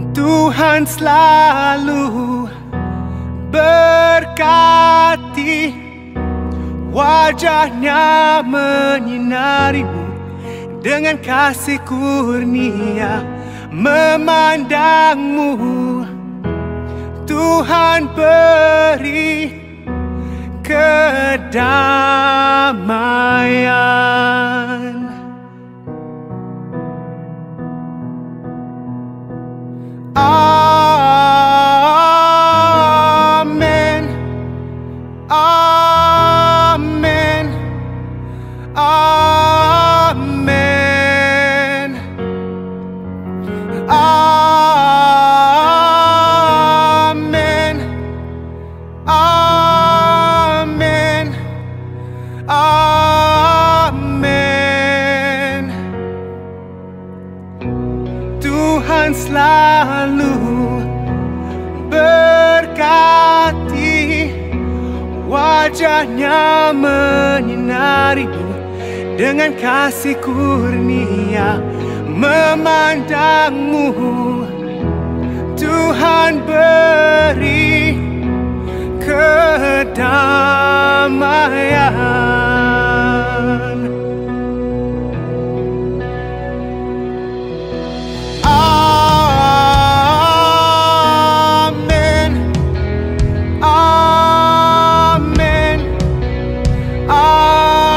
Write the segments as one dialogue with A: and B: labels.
A: Tuhan selalu berkati, wajahnya menyinarimu dengan kasih kurnia memandangmu. Tuhan beri kedamaian. Amin, amin, amin, amin, amin, amin. Tuhan selalu berkati, wajahnya menyinarimu dengan kasih kurnia memandangmu. Tuhan beri kedamaian. Amin, amin, amin.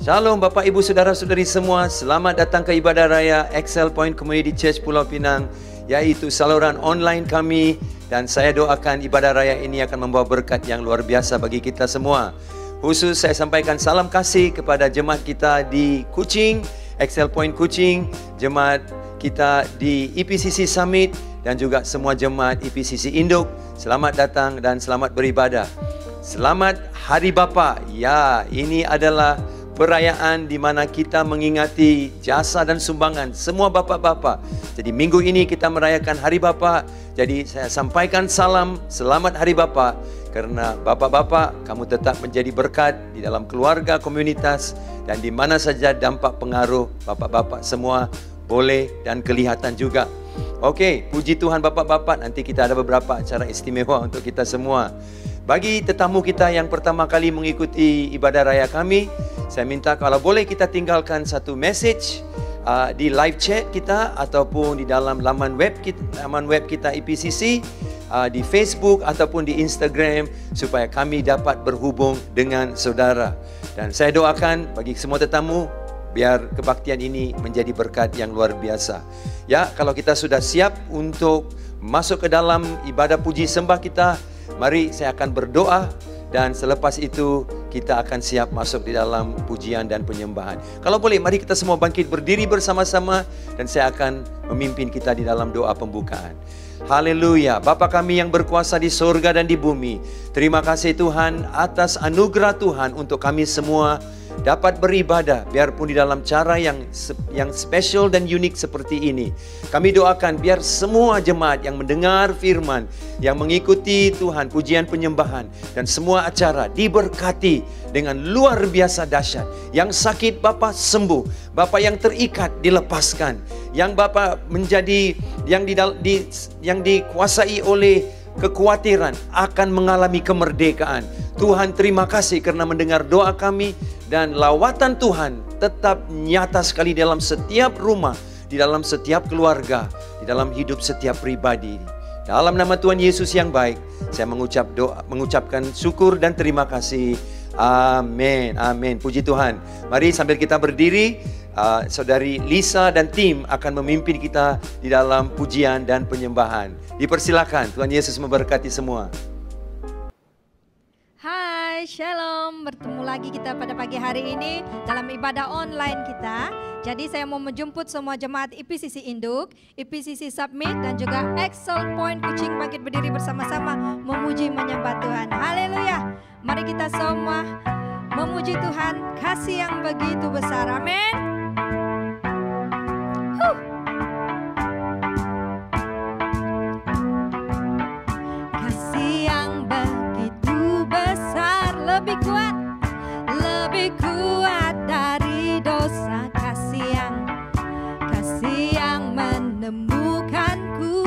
B: Shalom Bapak Ibu Saudara-saudari semua, selamat datang ke ibadah raya Excel Point Community Church Pulau Pinang, yaitu saluran online kami, dan saya doakan ibadah raya ini akan membawa berkat yang luar biasa bagi kita semua. Khusus saya sampaikan salam kasih kepada jemaat kita di Kuching, Excel Point Kuching, jemaat kita di EPCC Summit, dan juga semua jemaat EPCC Induk. Selamat datang dan selamat beribadah. Selamat Hari Bapa. Ya, ini adalah perayaan di mana kita mengingati jasa dan sumbangan semua bapak-bapak. Jadi minggu ini kita merayakan Hari Bapa. Jadi saya sampaikan salam selamat Hari Bapa, karena bapak-bapak kamu tetap menjadi berkat di dalam keluarga, komunitas, dan di mana saja dampak pengaruh bapak-bapak semua boleh dan kelihatan juga. Oke, puji Tuhan bapak-bapak, nanti kita ada beberapa acara istimewa untuk kita semua. Bagi tetamu kita yang pertama kali mengikuti ibadah raya kami, saya minta kalau boleh kita tinggalkan satu message di live chat kita ataupun di dalam laman web kita EPCC, di Facebook ataupun di Instagram, supaya kami dapat berhubung dengan saudara. Dan saya doakan bagi semua tetamu, biar kebaktian ini menjadi berkat yang luar biasa. Ya, kalau kita sudah siap untuk masuk ke dalam ibadah puji sembah kita, mari saya akan berdoa, dan selepas itu kita akan siap masuk di dalam pujian dan penyembahan. Kalau boleh, mari kita semua bangkit berdiri bersama-sama, dan saya akan memimpin kita di dalam doa pembukaan. Haleluya. Bapa kami yang berkuasa di surga dan di bumi, terima kasih Tuhan atas anugerah Tuhan untuk kami semua dapat beribadah, biarpun di dalam cara yang spesial dan unik seperti ini. Kami doakan biar semua jemaat yang mendengar firman, yang mengikuti Tuhan pujian penyembahan, dan semua acara diberkati dengan luar biasa dahsyat. Yang sakit Bapa sembuh, Bapa yang terikat dilepaskan, yang Bapa menjadi yang dikuasai oleh kekhawatiran akan mengalami kemerdekaan. Tuhan terima kasih karena mendengar doa kami, Dan lawatan Tuhan tetap nyata sekali dalam setiap rumah, di dalam setiap keluarga, di dalam hidup setiap pribadi. Dalam nama Tuhan Yesus yang baik, saya mengucapkan syukur dan terima kasih. Amin, amin. Puji Tuhan. Mari sambil kita berdiri, Saudari Lisa dan tim akan memimpin kita di dalam pujian dan penyembahan. Dipersilakan, Tuhan Yesus memberkati semua.
C: Hai, Shalom. Bertemu lagi kita pada pagi hari ini dalam ibadah online kita. Jadi saya mau menjemput semua jemaat IPCC Induk, IPCC Submit dan juga Excel Point Kucing Bangkit Berdiri bersama-sama memuji menyembah Tuhan. Haleluya. Mari kita semua memuji Tuhan, kasih yang begitu besar. Amin. Kasih yang begitu besar, lebih kuat dari dosa. Kasih yang menemukanku,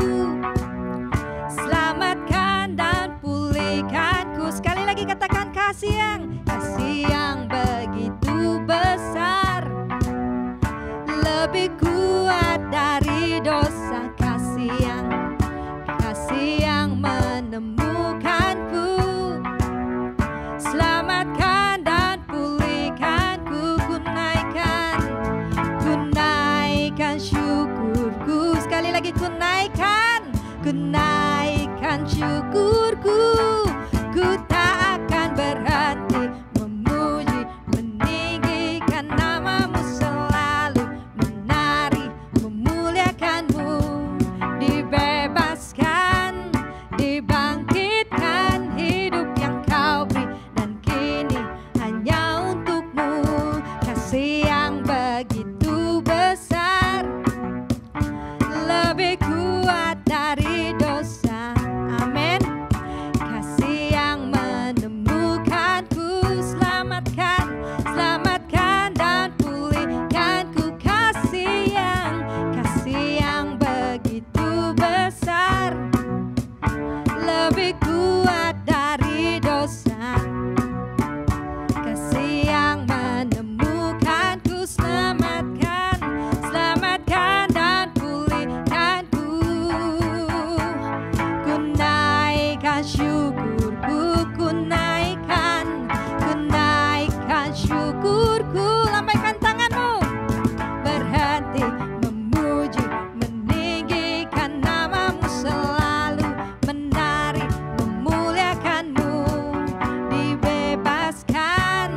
C: selamatkan dan pulihkanku. Sekali lagi katakan kasih yang begitu besar, lebih kuat dari dosa. Kasih yang menemukanku, selamatkan dan pulihkanku. Ku naikkan syukurku. Sekali lagi ku naikkan syukurku. Ku tak akan berhenti memuji, meninggikan namamu selalu, menari, memuliakanmu. Dibebaskan, dibangkitkan, hidup yang kau beri dan kini hanya untukmu. Kasih yang begitu besar, lebih kuat dari dosa. Amin. Kasih yang menemukanku, selamatkan dan pulihkanku. Kasih yang begitu besar, lebih kuat dari dosa. Kasih yang menemukanku, selamatkan dan pulihkanku. Ku naikkan syukurku, ku naikkan syukurku. Lambaikan tanganmu, berhenti memuji, meninggikan namamu selalu, menari, memuliakanmu. Dibebaskan,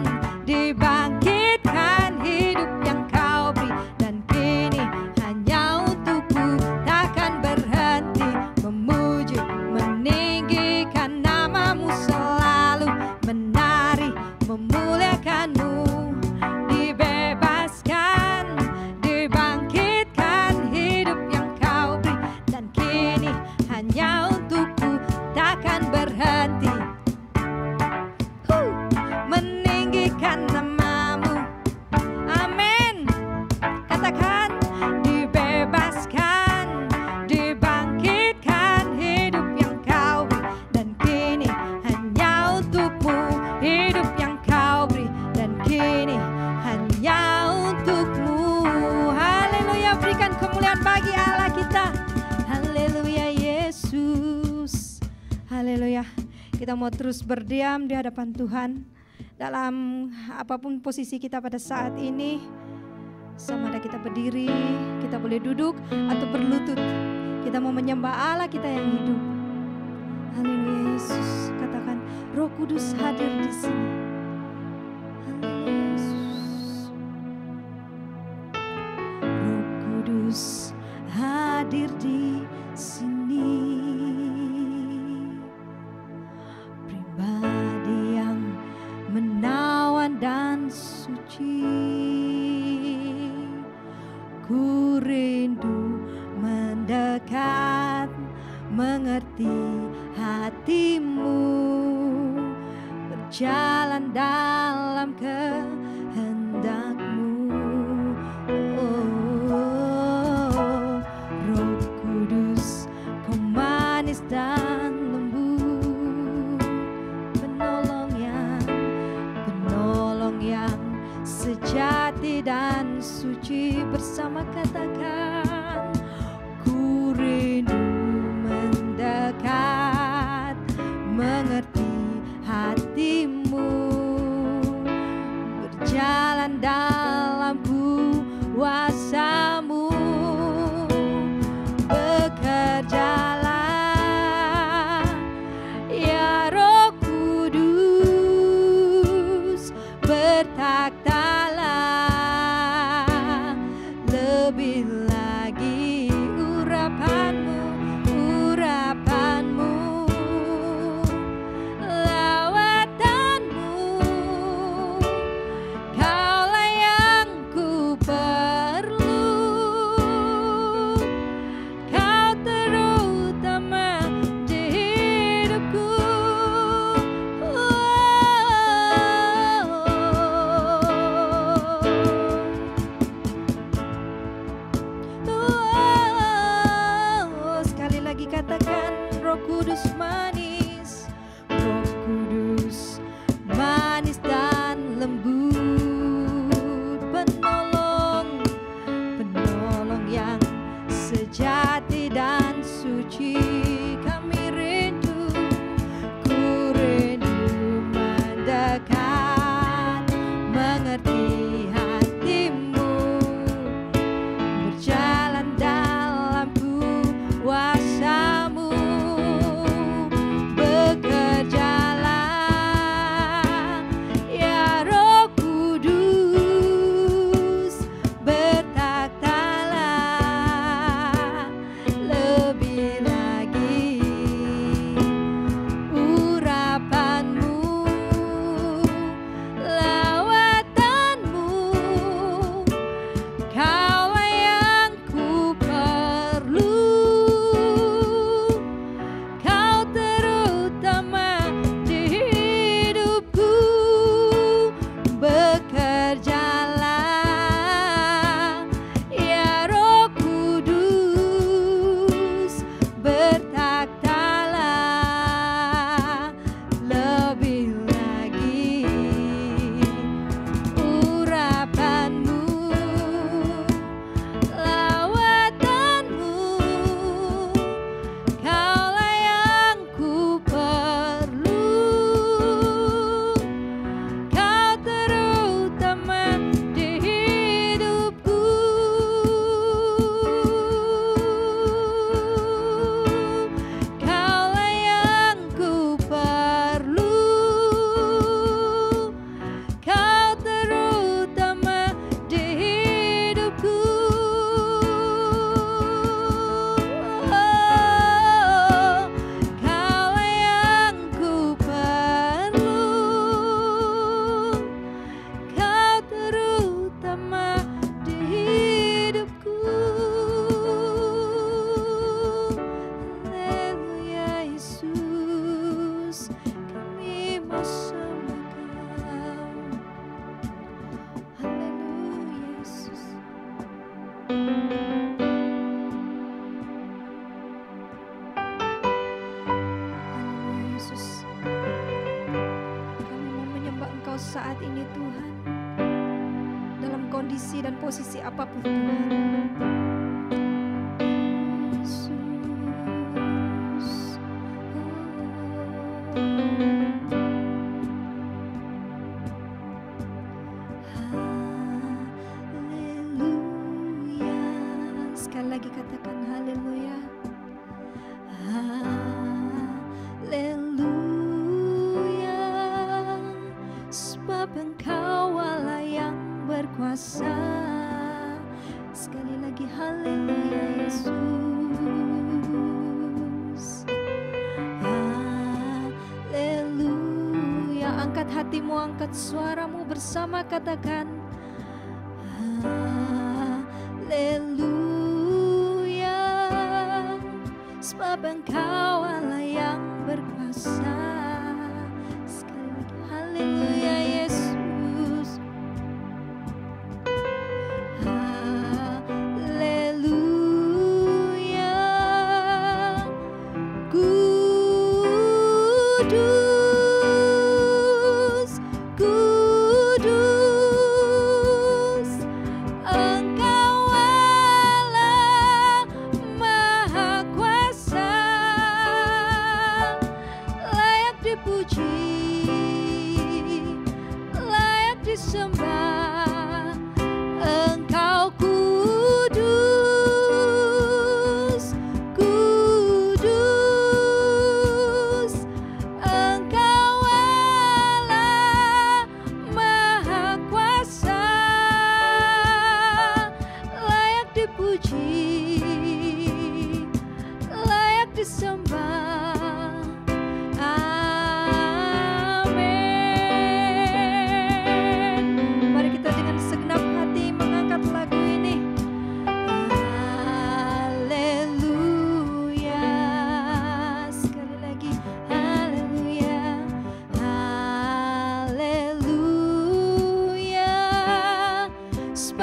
C: dibangkitkan, hidup yang kau beri dan kini hanya untukku. Takkan berhenti memuji, meninggikan namamu selalu, menari, memuliakanmu. Dibebaskan, dibangkitkan, hidup yang kau beri dan kini hanya untukku. Takkan berhenti meninggikan namamu. Amin. Katakan, dibebaskan, dibangkitkan, hidup yang kau beri dan kini hanya untukmu. Hidup yang kau beri dan kini hanya untukmu. Haleluya, berikan kemuliaan bagi Allah kita. Haleluya Yesus. Haleluya. Kita mau terus berdiam di hadapan Tuhan dalam apapun posisi kita pada saat ini. Sama ada kita berdiri, kita boleh duduk atau berlutut. Kita mau menyembah Allah kita yang hidup. Haleluya Yesus. Katakan, Roh Kudus hadir di sini. Haleluya Yesus. Roh Kudus hadir di sini. Pribadi yang menawan dan suci. Ku rindu mendekat, mengerti hatimu, berjalan dalam kehendakmu. Roh Kudus, kau manis dan lembut, penolong yang sejati dan suci, bersama katakan, ku rindu mendekat, mengerti hatimu, berjalan dalam kuasa-Mu, bekerjalah ya Roh Kudus, bertakhtalah lebih lagi urapan-Mu, urapan-Mu, lawatan-Mu, Kaulah yang ku perlu, Kau terutama di hidupku. Sekali lagi katakan, Roh Kudus manis, Roh Kudus manis dan lembut, penolong, penolong yang sejati dan suci. Kami rindu, ku rindu mendekat, mengerti hatimu, berjalan dalam kuasa-Mu, bekerjalah ya Roh Kudus, bertakhtalah lebih lagi urapan-Mu, lawatan-Mu, Kaulah yang ku perlu, Kau terutama di hidupku. Bekerjalah ya Roh Kudus, bertakhtalah lebih lagi urapan-Mu, lawatan-Mu, Kaulah yang ku perlu, Kau terutama di hidupku. Kaulah yang ku perlu, Kau terutama di hidupku. Kaulah yang ku perlu, Kau terutama di hidupku. Haleluya Yesus, kami mau sama Kau. Haleluya Yesus. Haleluya Yesus, kami mau menyembah Engkau saat ini Tuhan, dalam kondisi dan posisi apapun Tuhan. Yesus, haleluya. Sekali lagi katakan haleluya. Haleluya, sebab Engkau Allah yang berkuasa. Sekali lagi haleluya Yesus. Haleluya, angkat hatimu, angkat suaramu bersama katakan haleluya, sebab Engkau Allah yang berkuasa. Sekali lagi haleluya Yesus. Haleluya, Kudus, Kudus,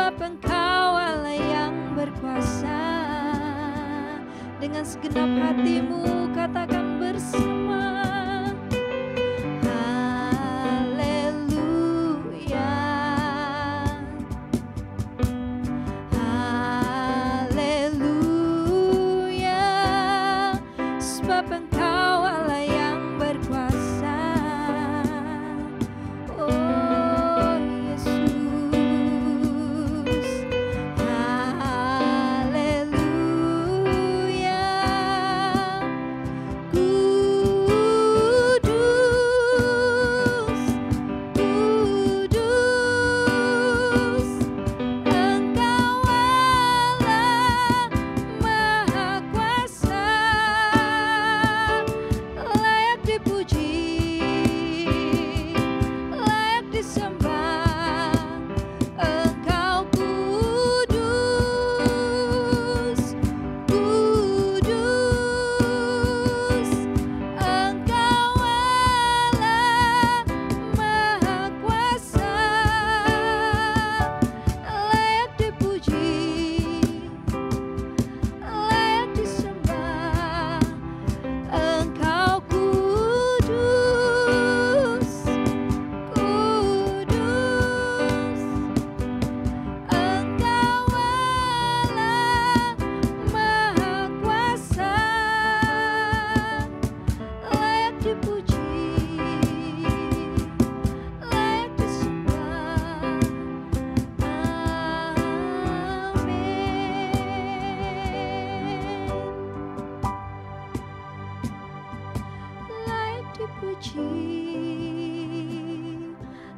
C: sebab Engkau Allah yang berkuasa. Dengan segenap hatimu katakan bersama, haleluya, haleluya, sebab Engkau Allah yang berkuasa. Oh Yesus, haleluya, kudus, kudus, Engkau Allah Maha Kuasa, layak dipuji, layak disembah. Engkau kudus, kudus, Engkau Allah Maha Kuasa, layak dipuji, layak disembah. Engkau kudus, kudus, Engkau Allah Maha Kuasa, layak dipuji, layak disembah. Amin. Layak dipuji,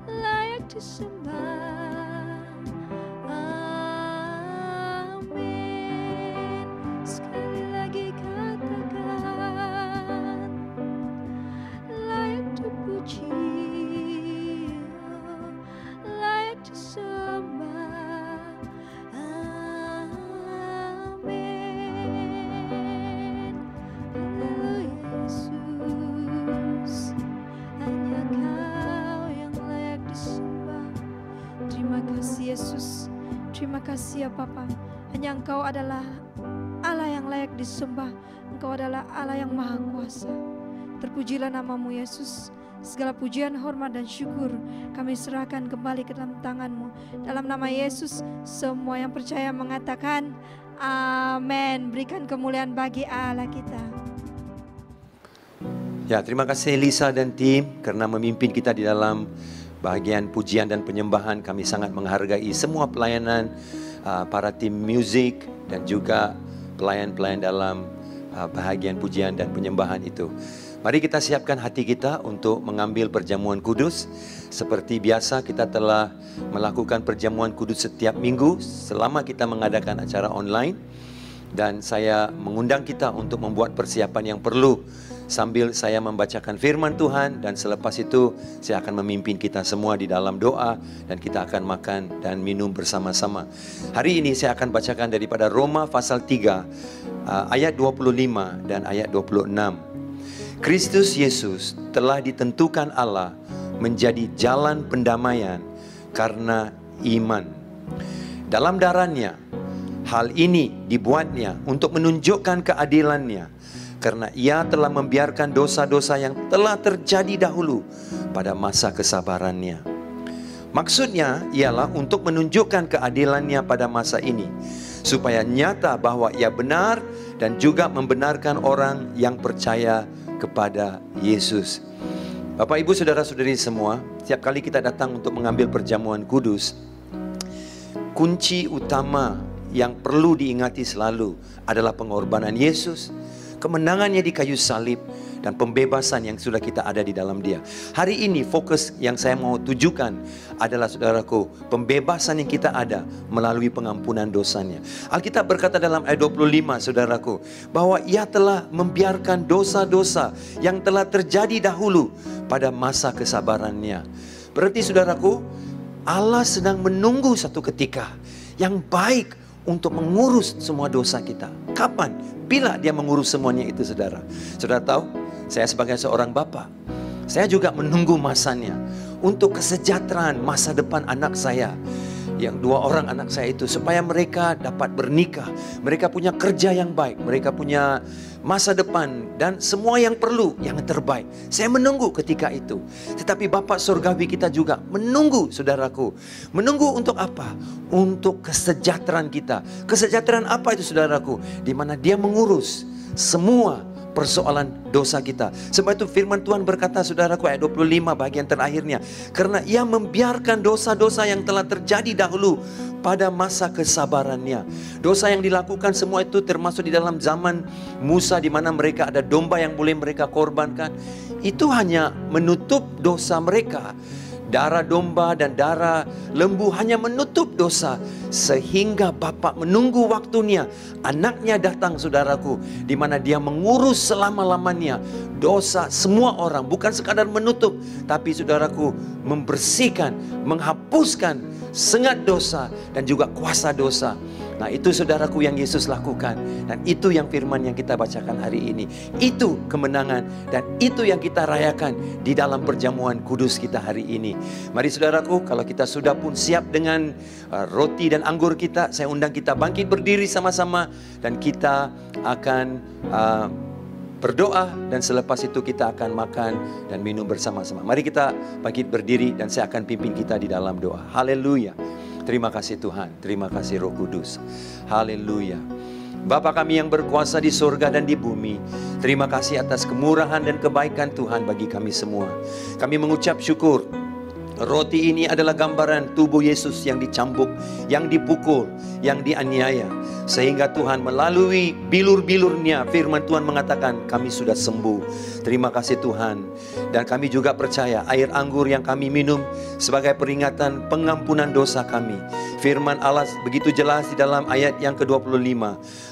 C: layak disembah. Amin. Sekali lagi katakan, layak dipuji, layak disembah. Amin. Haleluya Yesus, hanya Kau yang layak disembah. Terima kasih Yesus, terima kasih ya Bapa. Hanya Engkau adalah Allah yang layak disembah. Engkau adalah Allah yang Maha Kuasa. Terpujilah namamu Yesus. Segala pujian, hormat dan syukur kami serahkan kembali ke dalam tangan-Mu. Dalam nama Yesus, semua yang percaya mengatakan amin. Berikan kemuliaan bagi Allah kita.
B: Ya, terima kasih Lisa dan tim karena memimpin kita di dalam bahagian pujian dan penyembahan. Kami sangat menghargai semua pelayanan para tim musik dan juga pelayan-pelayan dalam bahagian pujian dan penyembahan itu. Mari kita siapkan hati kita untuk mengambil perjamuan kudus. Seperti biasa kita telah melakukan perjamuan kudus setiap minggu selama kita mengadakan acara online. Dan saya mengundang kita untuk membuat persiapan yang perlu sambil saya membacakan firman Tuhan, dan selepas itu saya akan memimpin kita semua di dalam doa dan kita akan makan dan minum bersama-sama. Hari ini saya akan bacakan daripada Roma pasal 3 ayat 25 dan ayat 26. Kristus Yesus telah ditentukan Allah menjadi jalan pendamaian karena iman. Dalam darahnya, hal ini dibuatnya untuk menunjukkan keadilannya, karena ia telah membiarkan dosa-dosa yang telah terjadi dahulu pada masa kesabarannya. Maksudnya ialah untuk menunjukkan keadilannya pada masa ini, supaya nyata bahwa ia benar dan juga membenarkan orang yang percaya kepada Yesus. Bapak, Ibu, Saudara-saudari semua, setiap kali kita datang untuk mengambil perjamuan kudus, kunci utama yang perlu diingati selalu adalah pengorbanan Yesus, kemenangannya di kayu salib, dan pembebasan yang sudah kita ada di dalam Dia. Hari ini fokus yang saya mau tujukan adalah, saudaraku, pembebasan yang kita ada melalui pengampunan dosanya. Alkitab berkata dalam ayat 25, saudaraku, bahwa Ia telah membiarkan dosa-dosa yang telah terjadi dahulu pada masa kesabarannya. Berarti, saudaraku, Allah sedang menunggu satu ketika yang baik untuk mengurus semua dosa kita. Kapan? Bila Dia mengurus semuanya itu, saudara. Saudara tahu, saya sebagai seorang bapa, saya juga menunggu masanya untuk kesejahteraan masa depan anak saya. yang 2 orang anak saya itu, supaya mereka dapat bernikah, mereka punya kerja yang baik, mereka punya masa depan, dan semua yang perlu, yang terbaik. Saya menunggu ketika itu. Tetapi Bapa Surgawi kita juga menunggu, saudaraku. Menunggu untuk apa? Untuk kesejahteraan kita. Kesejahteraan apa itu, saudaraku? Di mana Dia mengurus semua persoalan dosa kita. Sebab itu firman Tuhan berkata, saudaraku, ayat 25 bagian terakhirnya, karena Ia membiarkan dosa-dosa yang telah terjadi dahulu pada masa kesabarannya. Dosa yang dilakukan semua itu termasuk di dalam zaman Musa, di mana mereka ada domba yang boleh mereka korbankan. Itu hanya menutup dosa mereka. Darah domba dan darah lembu hanya menutup dosa. Sehingga Bapa menunggu waktunya, anaknya datang, saudaraku, di mana Dia mengurus selama-lamanya dosa semua orang. Bukan sekadar menutup, tapi saudaraku, membersihkan, menghapuskan sengat dosa dan juga kuasa dosa. Nah, itu saudaraku yang Yesus lakukan. Dan itu yang firman yang kita bacakan hari ini. Itu kemenangan dan itu yang kita rayakan di dalam perjamuan kudus kita hari ini. Mari saudaraku, kalau kita sudah pun siap dengan roti dan anggur kita, saya undang kita bangkit berdiri sama-sama. Dan kita akan berdoa, dan selepas itu kita akan makan dan minum bersama-sama. Mari kita bangkit berdiri dan saya akan pimpin kita di dalam doa. Haleluya. Terima kasih Tuhan, terima kasih Roh Kudus. Haleluya. Bapa kami yang berkuasa di surga dan di bumi, terima kasih atas kemurahan dan kebaikan Tuhan bagi kami semua. Kami mengucap syukur. Roti ini adalah gambaran tubuh Yesus yang dicambuk, yang dipukul, yang dianiaya. Sehingga Tuhan melalui bilur-bilurnya, firman Tuhan mengatakan kami sudah sembuh. Terima kasih Tuhan. Dan kami juga percaya air anggur yang kami minum sebagai peringatan pengampunan dosa kami. Firman Allah begitu jelas di dalam ayat yang ke-25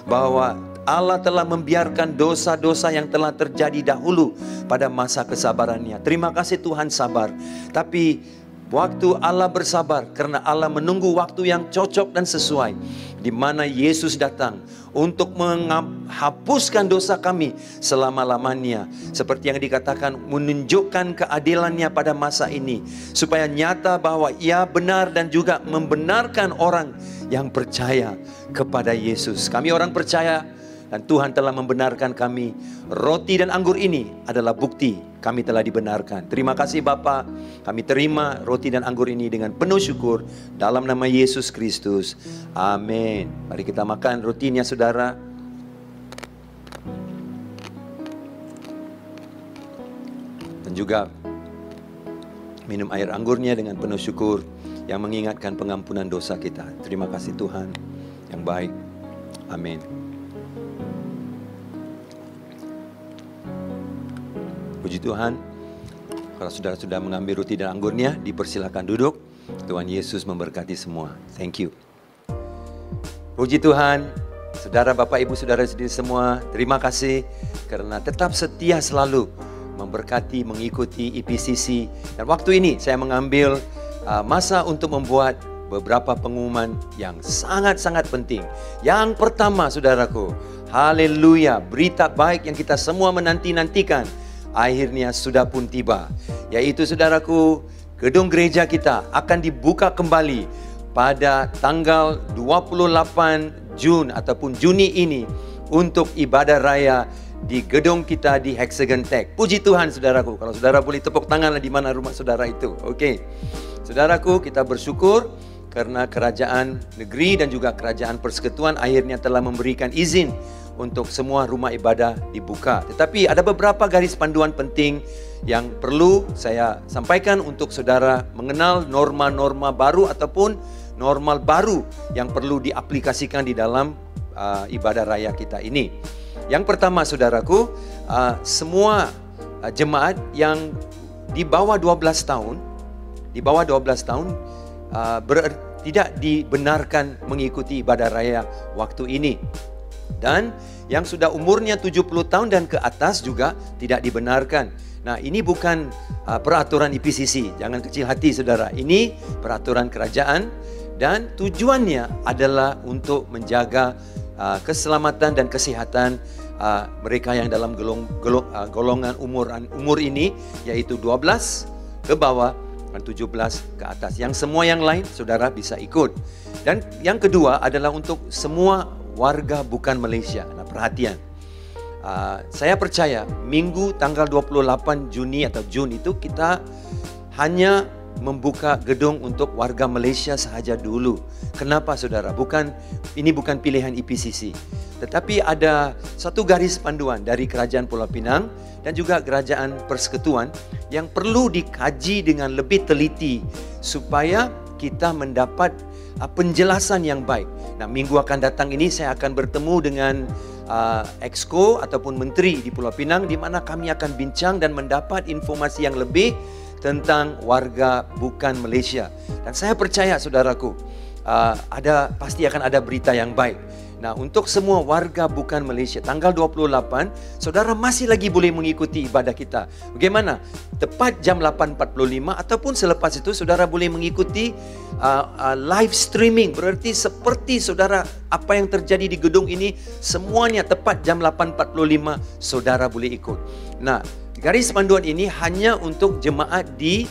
B: bahwa Allah telah membiarkan dosa-dosa yang telah terjadi dahulu pada masa kesabarannya. Terima kasih Tuhan, sabar. Tapi waktu Allah bersabar karena Allah menunggu waktu yang cocok dan sesuai, di mana Yesus datang untuk menghapuskan dosa kami selama-lamanya. Seperti yang dikatakan, menunjukkan keadilannya pada masa ini, supaya nyata bahwa Ia benar dan juga membenarkan orang yang percaya kepada Yesus. Kami orang percaya dan Tuhan telah membenarkan kami. Roti dan anggur ini adalah bukti kami telah dibenarkan. Terima kasih Bapa. Kami terima roti dan anggur ini dengan penuh syukur dalam nama Yesus Kristus. Amin. Mari kita makan rotinya, saudara. Dan juga minum air anggurnya dengan penuh syukur yang mengingatkan pengampunan dosa kita. Terima kasih Tuhan yang baik. Amin. Puji Tuhan. Kalau saudara sudah mengambil roti dan anggurnya, dipersilakan duduk. Tuhan Yesus memberkati semua. Thank you. Puji Tuhan. Saudara, Bapak, Ibu, saudara sendiri semua, terima kasih karena tetap setia selalu memberkati, mengikuti IPCC. Dan waktu ini saya mengambil masa untuk membuat beberapa pengumuman yang sangat-sangat penting. Yang pertama, saudaraku, haleluya, berita baik yang kita semua menanti-nantikan akhirnya sudah pun tiba, yaitu saudaraku, gedung gereja kita akan dibuka kembali pada tanggal 28 Jun ataupun Juni ini untuk ibadah raya di gedung kita di Hexagon Tech. Puji Tuhan saudaraku. Kalau saudara boleh tepuk tangan di mana rumah saudara itu. Oke. Saudaraku, kita bersyukur karena kerajaan negeri dan juga kerajaan persekutuan akhirnya telah memberikan izin untuk semua rumah ibadah dibuka. Tetapi ada beberapa garis panduan penting yang perlu saya sampaikan untuk saudara mengenal norma-norma baru ataupun normal baru yang perlu diaplikasikan di dalam ibadah raya kita ini. Yang pertama saudaraku, semua jemaat yang di bawah 12 tahun, tidak dibenarkan mengikuti ibadah raya waktu ini. Dan yang sudah umurnya 70 tahun dan ke atas juga tidak dibenarkan. Nah, ini bukan peraturan IPCC, jangan kecil hati saudara. Ini peraturan kerajaan dan tujuannya adalah untuk menjaga keselamatan dan kesehatan mereka yang dalam golongan umur ini, yaitu 12 ke bawah 17 ke atas. Yang semua yang lain saudara bisa ikut. Dan yang kedua adalah untuk semua warga bukan Malaysia. Nah, perhatian. Saya percaya minggu tanggal 28 Juni atau Jun itu kita hanya membuka gedung untuk warga Malaysia sahaja dulu. Kenapa saudara? Ini bukan pilihan IPCC. Tetapi ada satu garis panduan dari Kerajaan Pulau Pinang dan juga Kerajaan Persekutuan yang perlu dikaji dengan lebih teliti supaya kita mendapat penjelasan yang baik. Nah, minggu akan datang ini saya akan bertemu dengan Exco ataupun menteri di Pulau Pinang di mana kami akan bincang dan mendapat informasi yang lebih tentang warga bukan Malaysia. Dan saya percaya saudaraku, pasti akan ada berita yang baik. Nah, untuk semua warga bukan Malaysia, tanggal 28, saudara masih lagi boleh mengikuti ibadah kita. Bagaimana? Tepat jam 8.45 ataupun selepas itu saudara boleh mengikuti live streaming. Berarti seperti saudara, apa yang terjadi di gedung ini, semuanya tepat jam 8.45 saudara boleh ikut. Nah, garis panduan ini hanya untuk jemaat di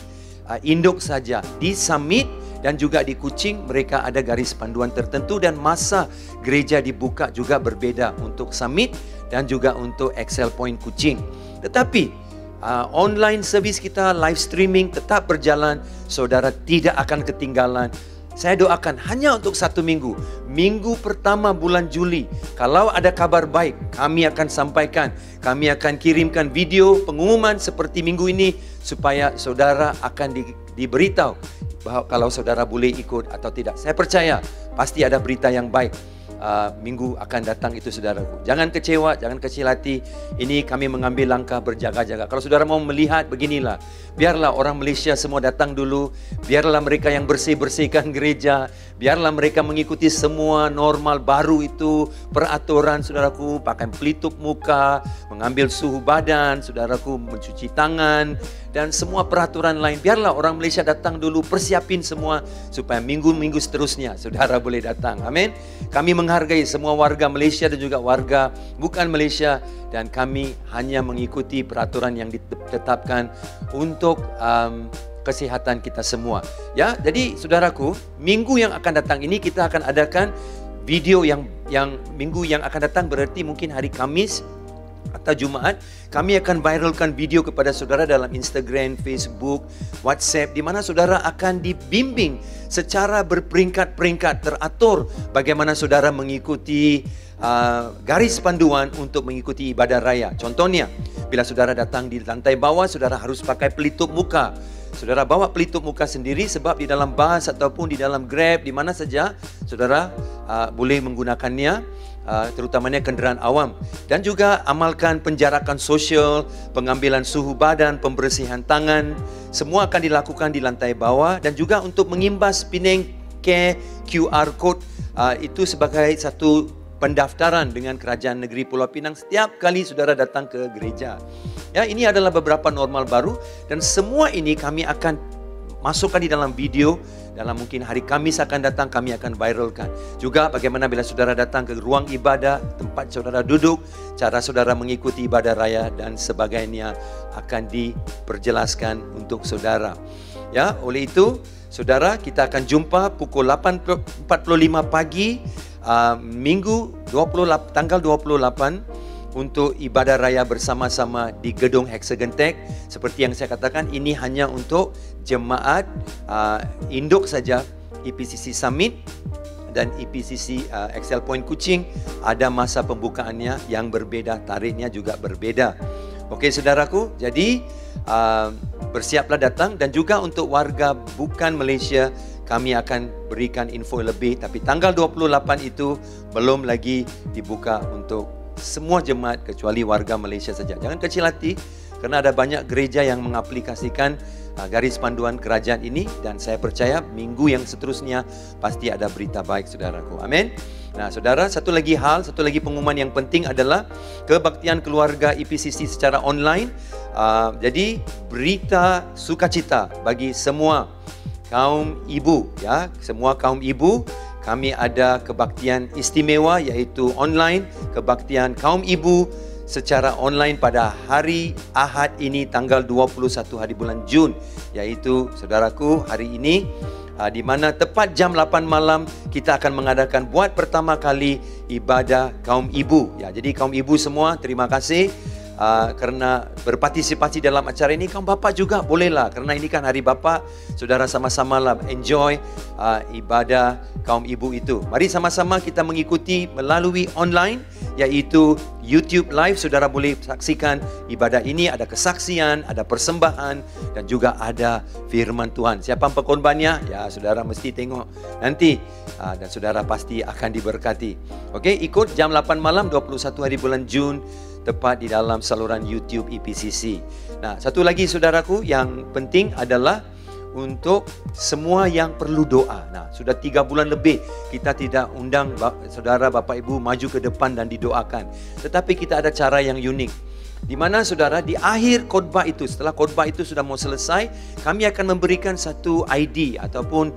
B: Induk saja. Di Summit dan juga di Kuching mereka ada garis panduan tertentu dan masa gereja dibuka juga berbeda untuk Summit dan juga untuk Excel Point Kuching. Tetapi online service kita, live streaming tetap berjalan. Saudara tidak akan ketinggalan. Saya doakan hanya untuk 1 minggu. Minggu pertama bulan Juli, kalau ada kabar baik, kami akan sampaikan. Kami akan kirimkan video pengumuman seperti minggu ini supaya saudara akan diberitahu bahwa kalau saudara boleh ikut atau tidak. Saya percaya pasti ada berita yang baik. Minggu akan datang itu saudaraku. Jangan kecewa, jangan kecil hati. Ini kami mengambil langkah berjaga-jaga. Kalau saudara mau melihat, beginilah. Biarlah orang Malaysia semua datang dulu. Biarlah mereka yang bersih-bersihkan gereja. Biarlah mereka mengikuti semua normal baru itu. Peraturan saudaraku, pakai pelitup muka, mengambil suhu badan, saudaraku mencuci tangan. Dan semua peraturan lain. Biarlah orang Malaysia datang dulu, persiapin semua. Supaya minggu-minggu seterusnya saudara boleh datang. Amin. Kami menghargai semua warga Malaysia dan juga warga bukan Malaysia. Dan kami hanya mengikuti peraturan yang ditetapkan untuk kesihatan kita semua. Ya, jadi saudaraku, minggu yang akan datang ini kita akan adakan video yang minggu yang akan datang berarti mungkin hari Kamis atau Jumaat, kami akan viralkan video kepada saudara dalam Instagram, Facebook, WhatsApp, di mana saudara akan dibimbing secara berperingkat-peringkat teratur bagaimana saudara mengikuti garis panduan untuk mengikuti ibadah raya. Contohnya, bila saudara datang di lantai bawah, saudara harus pakai pelitup muka. Saudara bawa pelitup muka sendiri sebab di dalam bas ataupun di dalam Grab, di mana saja saudara boleh menggunakannya. Terutamanya kenderaan awam. Dan juga amalkan penjarakan sosial, pengambilan suhu badan, pembersihan tangan. Semua akan dilakukan di lantai bawah. Dan juga untuk mengimbas Penang Care QR Code, itu sebagai satu pendaftaran dengan Kerajaan Negeri Pulau Pinang setiap kali saudara datang ke gereja. Ya, ini adalah beberapa normal baru. Dan semua ini kami akan masukkan di dalam video. Dalam mungkin hari Kamis akan datang, kami akan viralkan. Juga bagaimana bila saudara datang ke ruang ibadah, tempat saudara duduk, cara saudara mengikuti ibadah raya dan sebagainya akan diperjelaskan untuk saudara. Ya, oleh itu, saudara, kita akan jumpa pukul 8.45 pagi, Minggu tanggal 28 untuk ibadah raya bersama-sama di Gedung Hexagon Tech. Seperti yang saya katakan, ini hanya untuk jemaat induk saja. IPCC Summit dan IPCC Excel Point Kuching ada masa pembukaannya yang berbeda, tariknya juga berbeda. Okey saudaraku, jadi bersiaplah datang. Dan juga untuk warga bukan Malaysia, kami akan berikan info lebih. Tapi tanggal 28 itu belum lagi dibuka untuk semua jemaat kecuali warga Malaysia saja. Jangan kecil hati kerana ada banyak gereja yang mengaplikasikan garis panduan kerajaan ini. Dan saya percaya minggu yang seterusnya pasti ada berita baik saudaraku. Amin. Nah saudara, satu lagi pengumuman yang penting adalah kebaktian keluarga IPCC secara online. Jadi berita sukacita bagi semua kaum ibu, ya, semua kaum ibu. Kami ada kebaktian istimewa iaitu online, kebaktian kaum ibu secara online pada hari Ahad ini tanggal 21 hari bulan Jun, yaitu saudaraku hari ini di mana tepat jam 8 malam kita akan mengadakan buat pertama kali ibadah kaum ibu. Ya, jadi kaum ibu semua terima kasih kerana berpartisipasi dalam acara ini. Kaum bapa juga bolehlah, kerana ini kan hari bapa. Saudara sama-sama lah enjoy ibadah kaum ibu itu. Mari sama-sama kita mengikuti melalui online, yaitu YouTube Live. Saudara boleh saksikan ibadah ini, ada kesaksian, ada persembahan dan juga ada firman Tuhan. Siapa pekorbannya? Ya, saudara mesti tengok nanti dan saudara pasti akan diberkati. Okey, ikut jam 8 malam 21 hari bulan Jun, tepat di dalam saluran YouTube EPCC. Nah, satu lagi saudaraku yang penting adalah untuk semua yang perlu doa. Nah, sudah 3 bulan lebih kita tidak undang saudara bapa ibu maju ke depan dan didoakan. Tetapi kita ada cara yang unik, di mana saudara di akhir khotbah itu, setelah khotbah itu sudah mau selesai, kami akan memberikan satu ID ataupun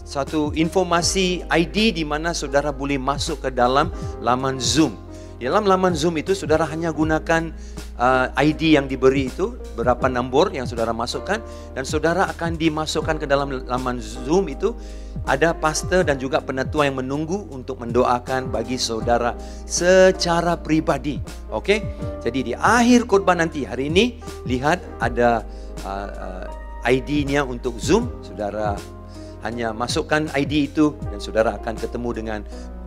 B: satu informasi ID di mana saudara boleh masuk ke dalam laman Zoom. Di dalam laman Zoom itu saudara hanya gunakan ID yang diberi itu, berapa nombor yang saudara masukkan, dan saudara akan dimasukkan ke dalam laman Zoom itu. Ada pastor dan juga penatua yang menunggu untuk mendoakan bagi saudara secara pribadi. Okey? Jadi di akhir khotbah nanti hari ini, lihat ada ID-nya untuk Zoom. Saudara hanya masukkan ID itu dan saudara akan ketemu dengan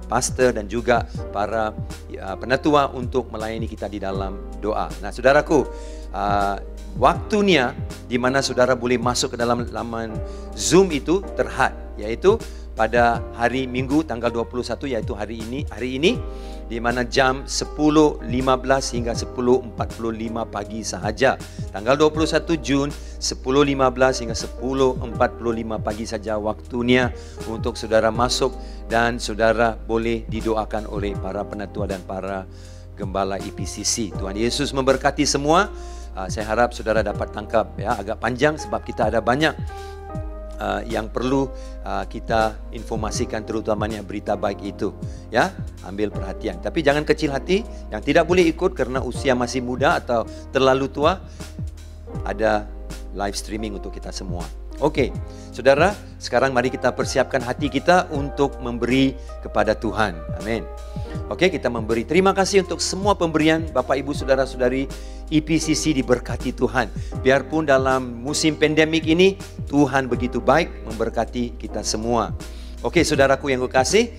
B: pastor dan juga para penatua untuk melayani kita di dalam doa. Nah, saudaraku, waktunya di mana saudara boleh masuk ke dalam laman Zoom itu terhad, yaitu pada hari Minggu tanggal 21, yaitu hari ini di mana jam 10.15 hingga 10.45 pagi sahaja. Tanggal 21 Jun 10.15 hingga 10.45 pagi saja waktunya untuk saudara masuk dan saudara boleh didoakan oleh para penatua dan para gembala EPCC. Tuhan Yesus memberkati semua. Saya harap saudara dapat tangkap ya, agak panjang sebab kita ada banyak yang perlu kita informasikan, terutamanya berita baik itu ya. Ambil perhatian, tapi jangan kecil hati. Yang tidak boleh ikut kerana usia masih muda atau terlalu tua, ada live streaming untuk kita semua. Okey, saudara, sekarang mari kita persiapkan hati kita untuk memberi kepada Tuhan. Amin. Okey, kita memberi. Terima kasih untuk semua pemberian Bapak Ibu Saudara-saudari EPCC, diberkati Tuhan. Biarpun dalam musim pandemik ini, Tuhan begitu baik memberkati kita semua. Okey, saudaraku yang kekasih,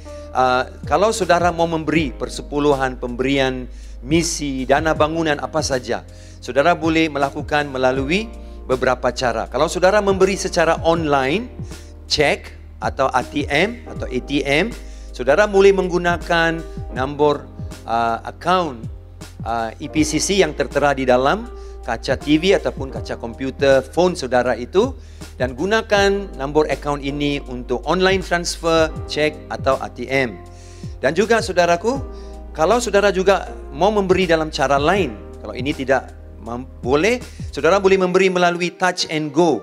B: kalau saudara mau memberi persepuluhan, pemberian misi, dana bangunan, apa saja, saudara boleh melakukan melalui beberapa cara. Kalau saudara memberi secara online, cek atau ATM, saudara boleh menggunakan nombor akaun EPCC yang tertera di dalam kaca TV ataupun kaca komputer phone saudara itu, dan gunakan nombor akaun ini untuk online transfer, cek atau ATM. Dan juga saudaraku, kalau saudara juga mau memberi dalam cara lain, kalau ini tidak boleh, saudara boleh memberi melalui touch and go,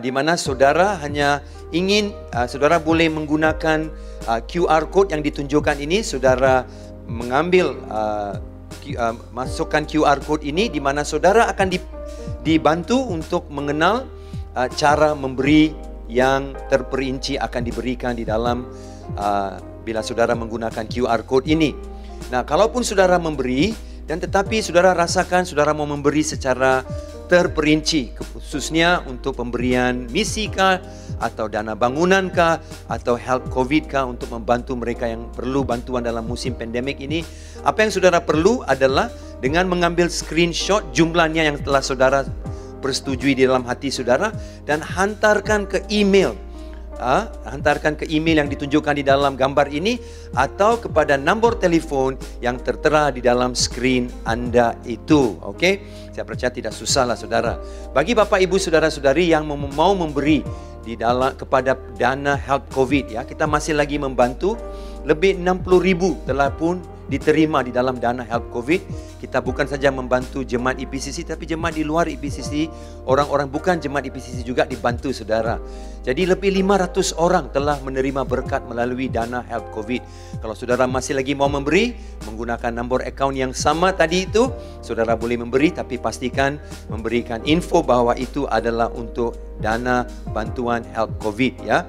B: di mana saudara hanya ingin, saudara boleh menggunakan QR code yang ditunjukkan ini. Saudara mengambil masukkan QR code ini, di mana saudara akan dibantu untuk mengenal cara memberi yang terperinci akan diberikan di dalam bila saudara menggunakan QR code ini. Nah, kalaupun saudara memberi dan tetapi saudara rasakan saudara mau memberi secara terperinci, khususnya untuk pemberian misi kah, atau dana bangunan kah, atau help COVID kah, untuk membantu mereka yang perlu bantuan dalam musim pandemik ini, apa yang saudara perlu adalah dengan mengambil screenshot jumlahnya yang telah saudara persetujui di dalam hati saudara dan hantarkan ke email. Hantarkan ke email yang ditunjukkan di dalam gambar ini atau kepada nombor telefon yang tertera di dalam skrin anda itu. Okey, saya percaya tidak susahlah saudara. Bagi Bapak Ibu Saudara-saudari yang mau memberi di dalam kepada dana help COVID ya, kita masih lagi membantu. Lebih 60,000 telah pun diterima di dalam dana Help COVID. Kita bukan saja membantu jemaat EPCC, tapi jemaat di luar EPCC, orang-orang bukan jemaat EPCC juga dibantu saudara. Jadi lebih 500 orang telah menerima berkat melalui dana Help COVID. Kalau saudara masih lagi mau memberi, menggunakan nombor akaun yang sama tadi itu, saudara boleh memberi, tapi pastikan memberikan info bahwa itu adalah untuk dana bantuan Help COVID ya.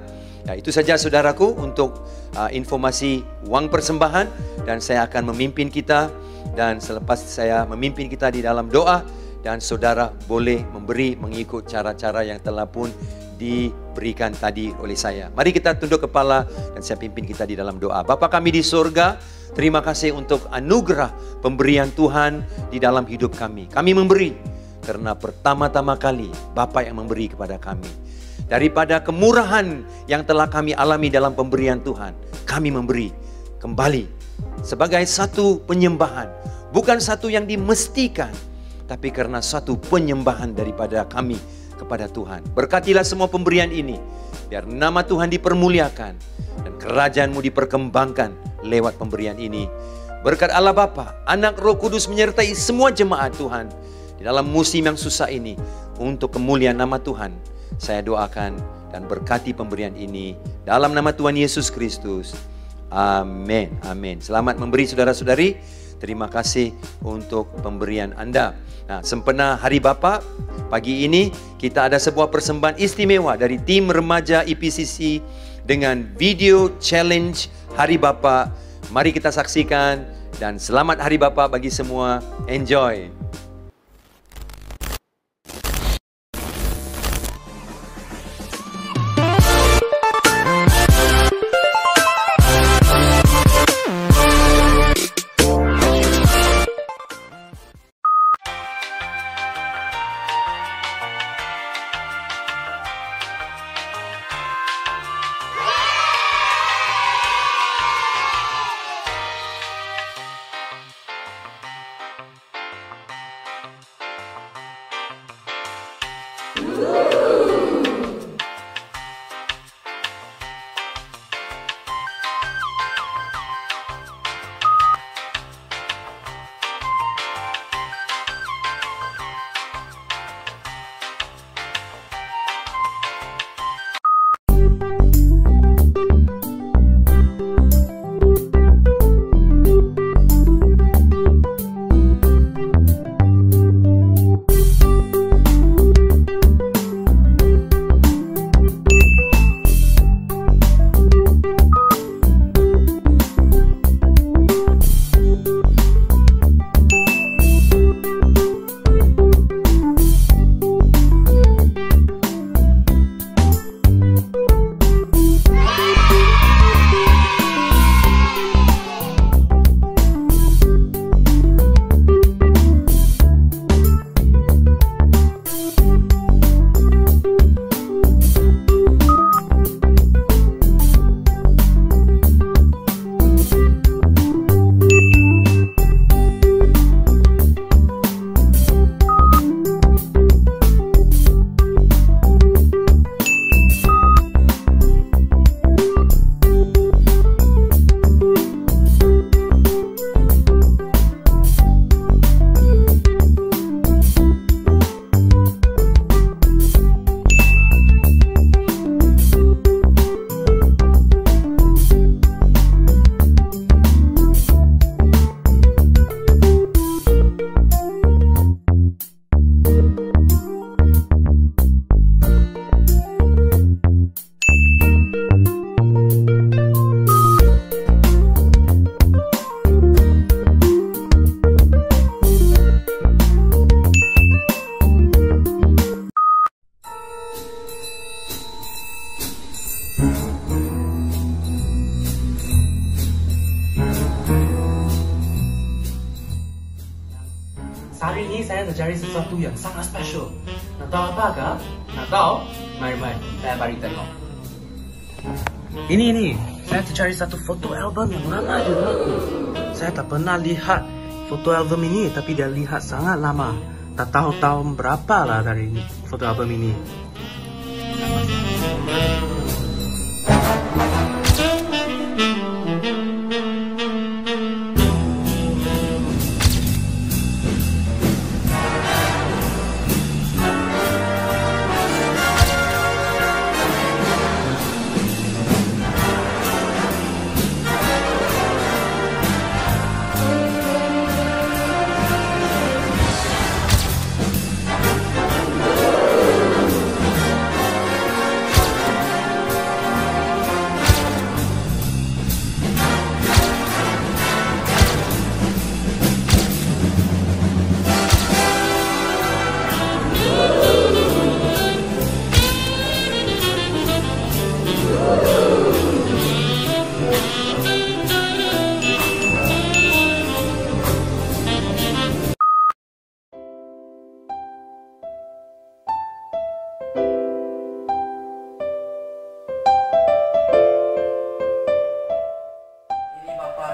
B: Ya, itu saja saudaraku untuk informasi wang persembahan, dan saya akan memimpin kita, dan selepas saya memimpin kita di dalam doa, dan saudara boleh memberi mengikut cara-cara yang telah pun diberikan tadi oleh saya. Mari kita tunduk kepala dan saya pimpin kita di dalam doa. Bapa kami di surga, terima kasih untuk anugerah pemberian Tuhan di dalam hidup kami. Kami memberi karena pertama-tama kali Bapa yang memberi kepada kami. Daripada kemurahan yang telah kami alami dalam pemberian Tuhan, kami memberi kembali sebagai satu penyembahan. Bukan satu yang dimestikan, tapi karena satu penyembahan daripada kami kepada Tuhan. Berkatilah semua pemberian ini, biar nama Tuhan dipermuliakan dan kerajaan-Mu diperkembangkan lewat pemberian ini. Berkat Allah Bapa, Anak, Roh Kudus menyertai semua jemaat Tuhan di dalam musim yang susah ini. Untuk kemuliaan nama Tuhan, saya doakan dan berkati pemberian ini dalam nama Tuhan Yesus Kristus. Amin. Amin. Selamat memberi saudara-saudari. Terima kasih untuk pemberian Anda. Nah, sempena Hari Bapa, pagi ini kita ada sebuah persembahan istimewa dari tim remaja EPCC dengan video challenge Hari Bapa. Mari kita saksikan, dan selamat Hari Bapa bagi semua. Enjoy.
D: Hari ini saya nak cari sesuatu yang sangat special. Nak tahu apa kah? Nak tahu? Mari, saya bagi tengok. Ini, saya tercari satu foto album yang lama juga. Saya tak pernah lihat foto album ini, tapi dia lihat sangat lama. Tak tahu tahun berapa lah dari foto album ini.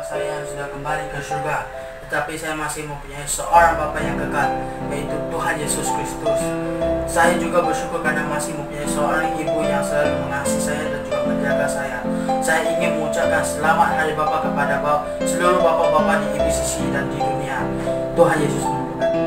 D: saya yang sudah kembali ke surga, tetapi saya masih mempunyai seorang Bapa yang kekal, yaitu Tuhan Yesus Kristus. Saya juga bersyukur karena masih mempunyai seorang ibu yang selalu mengasihi saya dan juga menjaga saya. Saya ingin mengucapkan selamat Hari Bapa kepada seluruh Bapak-Bapak di IPCC dan di dunia. Tuhan Yesus memberkati.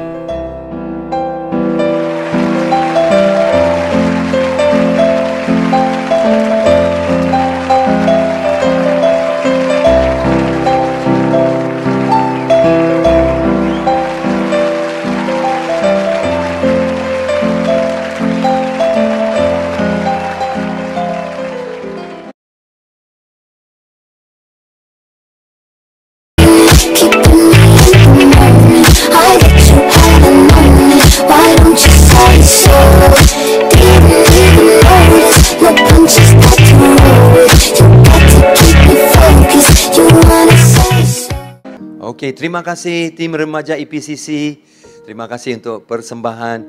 B: Oke, terima kasih tim remaja IPCC. Terima kasih untuk persembahan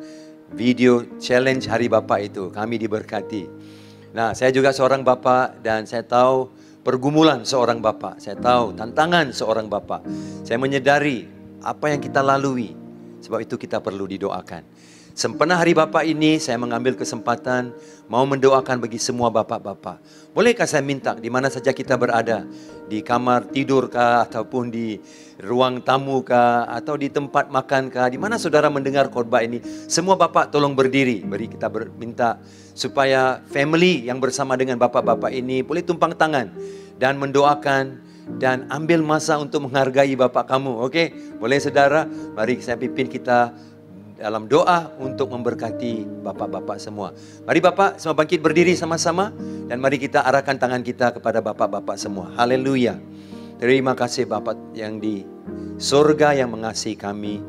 B: video challenge Hari Bapa itu. Kami diberkati. Nah, saya juga seorang bapa dan saya tahu pergumulan seorang bapa. Saya tahu tantangan seorang bapa. Saya menyadari apa yang kita lalui. Sebab itu kita perlu didoakan. Sempena Hari Bapa ini saya mengambil kesempatan mau mendoakan bagi semua bapak-bapak. Bolehkah saya minta di mana saja kita berada, di kamar tidur kah, ataupun di ruang tamu kah, atau di tempat makan kah, di mana saudara mendengar khotbah ini, semua bapak tolong berdiri. Beri kita minta supaya family yang bersama dengan bapak-bapak ini boleh tumpang tangan dan mendoakan dan ambil masa untuk menghargai bapak kamu. Oke, boleh saudara? Mari saya pimpin kita dalam doa untuk memberkati bapak-bapak semua. Mari bapak semua bangkit berdiri sama-sama dan mari kita arahkan tangan kita kepada bapak-bapak semua. Haleluya. Terima kasih Bapak yang di surga yang mengasihi kami.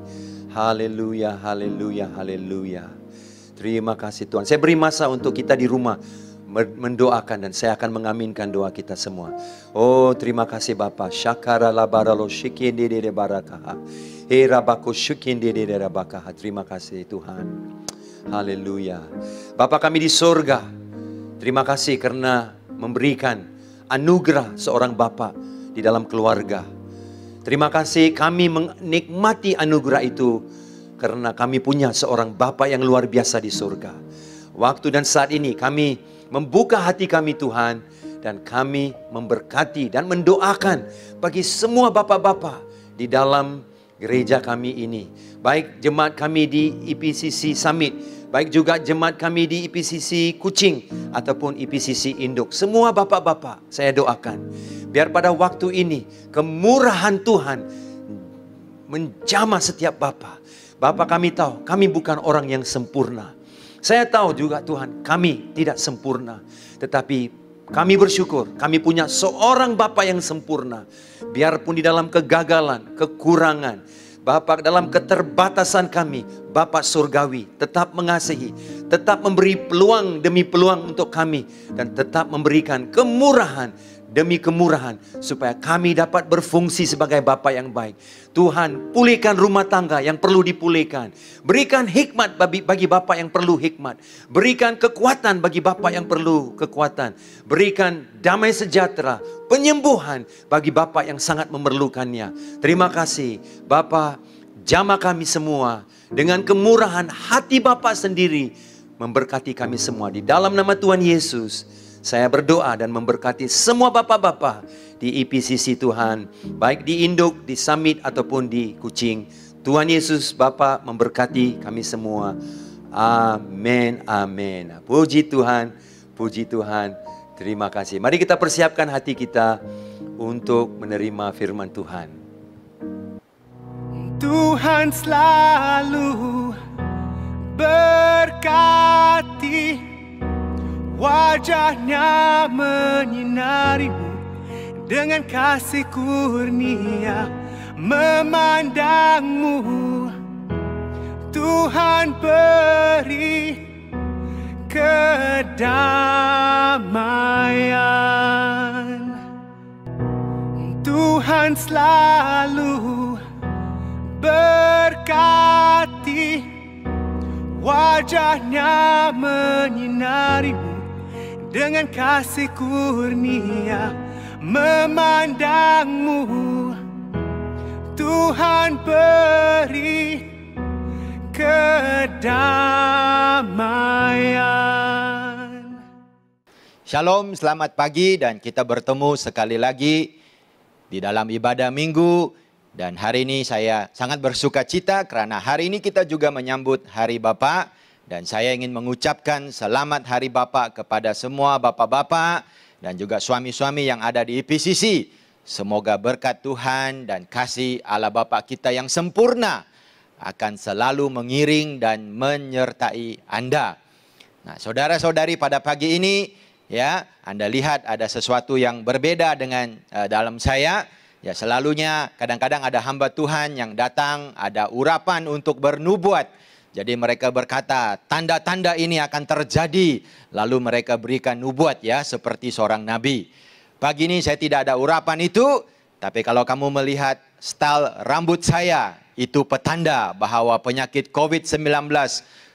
B: Haleluya, haleluya, haleluya. Terima kasih Tuhan. Saya beri masa untuk kita di rumah mendoakan dan saya akan mengaminkan doa kita semua. Oh, terima kasih Bapak. Syakara labaralo shikindire barakaha. Terima kasih Tuhan. Haleluya. Bapa kami di surga, terima kasih karena memberikan anugerah seorang bapa di dalam keluarga. Terima kasih kami menikmati anugerah itu karena kami punya seorang bapa yang luar biasa di surga. Waktu dan saat ini kami membuka hati kami Tuhan dan kami memberkati dan mendoakan bagi semua bapak-bapak di dalam gereja kami ini, baik jemaat kami di IPCC Summit, baik juga jemaat kami di IPCC Kuching ataupun IPCC Induk. Semua bapak-bapak saya doakan, biar pada waktu ini kemurahan Tuhan menjamah setiap bapak. Bapak kami tahu, kami bukan orang yang sempurna. Saya tahu juga Tuhan, kami tidak sempurna. Tetapi kami bersyukur, kami punya seorang Bapa yang sempurna. Biarpun di dalam kegagalan, kekurangan, Bapa dalam keterbatasan kami, Bapa surgawi tetap mengasihi, tetap memberi peluang demi peluang untuk kami, dan tetap memberikan kemurahan demi kemurahan, supaya kami dapat berfungsi sebagai Bapa yang baik. Tuhan, pulihkan rumah tangga yang perlu dipulihkan. Berikan hikmat bagi Bapa yang perlu hikmat. Berikan kekuatan bagi Bapa yang perlu kekuatan. Berikan damai sejahtera, penyembuhan bagi Bapa yang sangat memerlukannya. Terima kasih Bapa, jamah kami semua dengan kemurahan hati Bapa sendiri, memberkati kami semua. Di dalam nama Tuhan Yesus, saya berdoa dan memberkati semua bapak-bapak di IPCC Tuhan, baik di Induk, di Summit ataupun di Kuching. Tuhan Yesus Bapa memberkati kami semua. Amin, amin. Puji Tuhan, puji Tuhan. Terima kasih. Mari kita persiapkan hati kita untuk menerima firman Tuhan.
A: Tuhan selalu berkati, wajahnya menyinarimu dengan kasih kurnia memandangmu. Tuhan beri kedamaian. Tuhan selalu berkati, wajahnya menyinarimu dengan kasih kurnia memandangmu. Tuhan beri kedamaian.
E: Shalom, selamat pagi dan kita bertemu sekali lagi di dalam ibadah minggu. Dan hari ini saya sangat bersuka cita karena hari ini kita juga menyambut Hari Bapa. Dan saya ingin mengucapkan selamat Hari Bapa kepada semua bapak-bapak dan juga suami-suami yang ada di IPCC. Semoga berkat Tuhan dan kasih Allah Bapa kita yang sempurna akan selalu mengiring dan menyertai Anda. Nah, saudara-saudari, pada pagi ini ya, Anda lihat ada sesuatu yang berbeda dengan dalam saya. Ya, selalunya kadang-kadang ada hamba Tuhan yang datang, ada urapan untuk bernubuat. Jadi mereka berkata, tanda-tanda ini akan terjadi. Lalu mereka berikan nubuat ya, seperti seorang nabi. Pagi ini saya tidak ada urapan itu. Tapi kalau kamu melihat style rambut saya, itu petanda bahwa penyakit COVID-19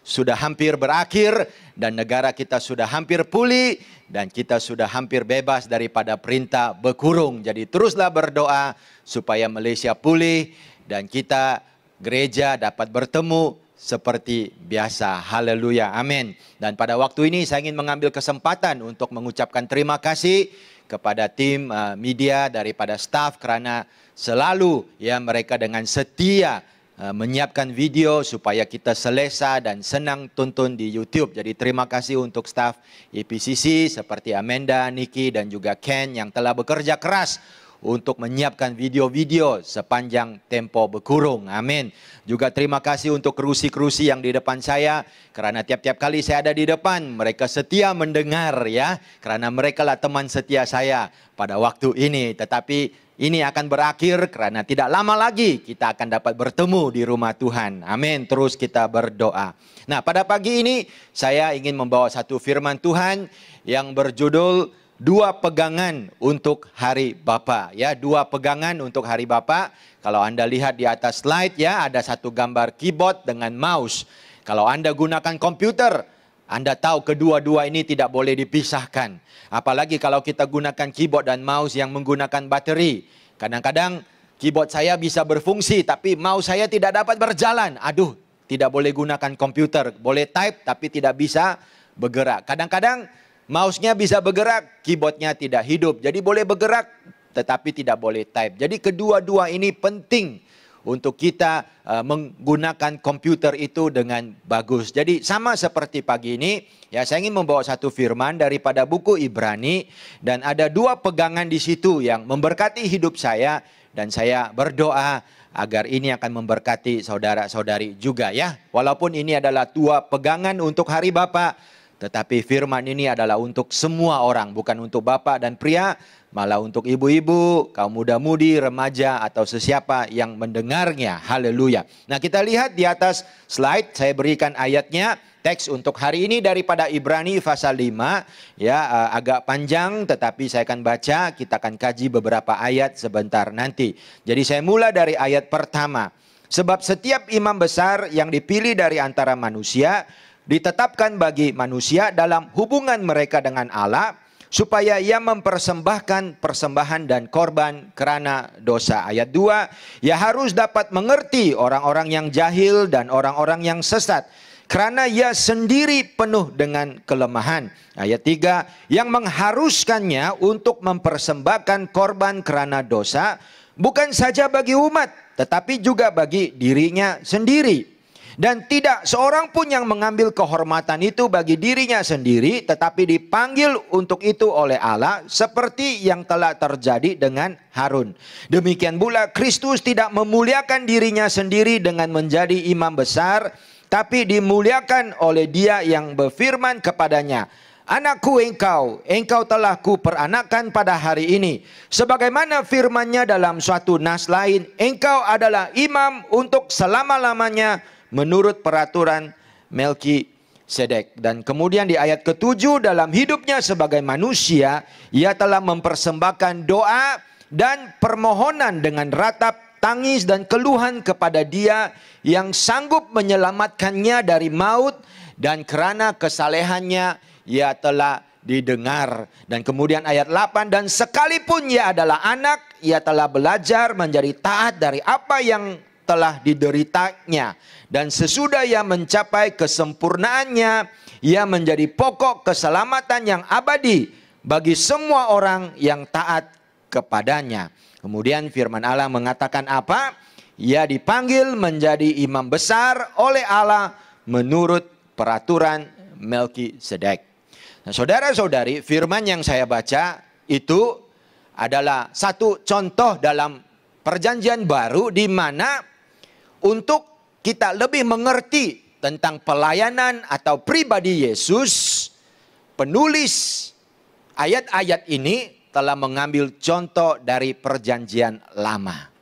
E: sudah hampir berakhir. Dan negara kita sudah hampir pulih. Dan kita sudah hampir bebas daripada perintah berkurung. Jadi teruslah berdoa supaya Malaysia pulih. Dan kita gereja dapat bertemu seperti biasa. Haleluya, amin. Dan pada waktu ini saya ingin mengambil kesempatan untuk mengucapkan terima kasih kepada tim media daripada staf kerana selalu ya mereka dengan setia menyiapkan video supaya kita selesa dan senang tonton di YouTube. Jadi terima kasih untuk staf IPCC seperti Amanda, Nikki dan juga Ken yang telah bekerja keras untuk menyiapkan video-video sepanjang tempo berkurung. Amin. Juga terima kasih untuk kerusi-kerusi yang di depan saya. Kerana tiap-tiap kali saya ada di depan, mereka setia mendengar ya. Kerana mereka lah teman setia saya pada waktu ini. Tetapi ini akan berakhir kerana tidak lama lagi kita akan dapat bertemu di rumah Tuhan. Amin. Terus kita berdoa. Nah, pada pagi ini saya ingin membawa satu firman Tuhan yang berjudul Dua pegangan untuk Hari Bapa. Ya, dua pegangan untuk Hari Bapa. Kalau Anda lihat di atas slide ya, ada satu gambar keyboard dengan mouse. Kalau Anda gunakan komputer, Anda tahu kedua-dua ini tidak boleh dipisahkan. Apalagi kalau kita gunakan keyboard dan mouse yang menggunakan bateri. Kadang-kadang keyboard saya bisa berfungsi, tapi mouse saya tidak dapat berjalan. Aduh, tidak boleh gunakan komputer. Boleh type, tapi tidak bisa bergerak. Kadang-kadang mouse-nya bisa bergerak, keyboard-nya tidak hidup. Jadi boleh bergerak, tetapi tidak boleh type. Jadi kedua-dua ini penting untuk kita menggunakan komputer itu dengan bagus. Jadi sama seperti pagi ini, ya saya ingin membawa satu firman daripada buku Ibrani. Dan ada dua pegangan di situ yang memberkati hidup saya. Dan saya berdoa agar ini akan memberkati saudara-saudari juga ya. Walaupun ini adalah dua pegangan untuk Hari Bapa, tetapi firman ini adalah untuk semua orang, bukan untuk bapak dan pria, malah untuk ibu-ibu, kaum muda-mudi, remaja atau sesiapa yang mendengarnya. Haleluya. Nah, kita lihat di atas slide, saya berikan ayatnya, teks untuk hari ini daripada Ibrani pasal 5, ya agak panjang tetapi saya akan baca, kita akan kaji beberapa ayat sebentar nanti. Jadi saya mula dari ayat pertama. Sebab setiap imam besar yang dipilih dari antara manusia ditetapkan bagi manusia dalam hubungan mereka dengan Allah, supaya ia mempersembahkan persembahan dan korban kerana dosa. Ayat 2, ia harus dapat mengerti orang-orang yang jahil dan orang-orang yang sesat, kerana ia sendiri penuh dengan kelemahan. Ayat 3, yang mengharuskannya untuk mempersembahkan korban kerana dosa, bukan saja bagi umat, tetapi juga bagi dirinya sendiri. Dan tidak seorang pun yang mengambil kehormatan itu bagi dirinya sendiri, tetapi dipanggil untuk itu oleh Allah, seperti yang telah terjadi dengan Harun. Demikian pula Kristus tidak memuliakan dirinya sendiri dengan menjadi imam besar, tapi dimuliakan oleh Dia yang berfirman kepadanya, Anakku engkau telah kuperanakan pada hari ini. Sebagaimana firman-Nya dalam suatu nas lain, engkau adalah imam untuk selama-lamanya menurut peraturan Melkisedek. Dan kemudian di ayat ke-7, dalam hidupnya sebagai manusia, ia telah mempersembahkan doa dan permohonan dengan ratap, tangis dan keluhan kepada Dia yang sanggup menyelamatkannya dari maut, dan kerana kesalehannya ia telah didengar. Dan kemudian ayat 8, dan sekalipun ia adalah anak, ia telah belajar menjadi taat dari apa yang telah dideritanya. Dan sesudah ia mencapai kesempurnaannya, ia menjadi pokok keselamatan yang abadi bagi semua orang yang taat kepadanya. Kemudian firman Allah mengatakan apa? Ia dipanggil menjadi imam besar oleh Allah menurut peraturan Melkisedek. Nah, saudara-saudari, firman yang saya baca itu adalah satu contoh dalam perjanjian baru di mana untuk kita lebih mengerti tentang pelayanan atau pribadi Yesus, penulis ayat-ayat ini telah mengambil contoh dari perjanjian lama.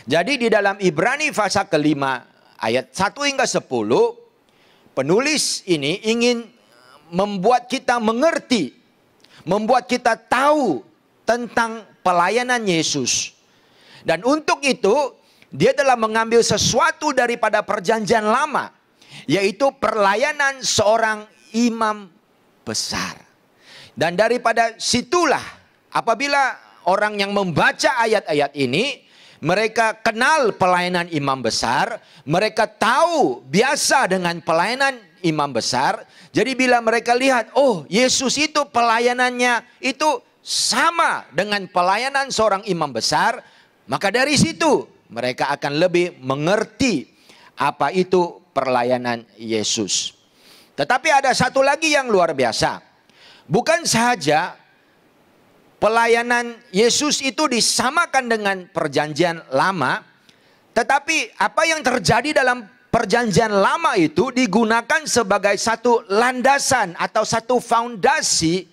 E: Jadi di dalam Ibrani pasal kelima ayat 1 hingga 10, penulis ini ingin membuat kita mengerti, membuat kita tahu tentang pelayanan Yesus. Dan untuk itu, dia telah mengambil sesuatu daripada perjanjian lama, yaitu pelayanan seorang imam besar. Dan daripada situlah, apabila orang yang membaca ayat-ayat ini, mereka kenal pelayanan imam besar, mereka tahu biasa dengan pelayanan imam besar. Jadi bila mereka lihat, oh Yesus itu pelayanannya itu sama dengan pelayanan seorang imam besar, maka dari situ mereka akan lebih mengerti apa itu pelayanan Yesus. Tetapi ada satu lagi yang luar biasa. Bukan saja pelayanan Yesus itu disamakan dengan perjanjian lama, tetapi apa yang terjadi dalam perjanjian lama itu digunakan sebagai satu landasan atau satu fondasi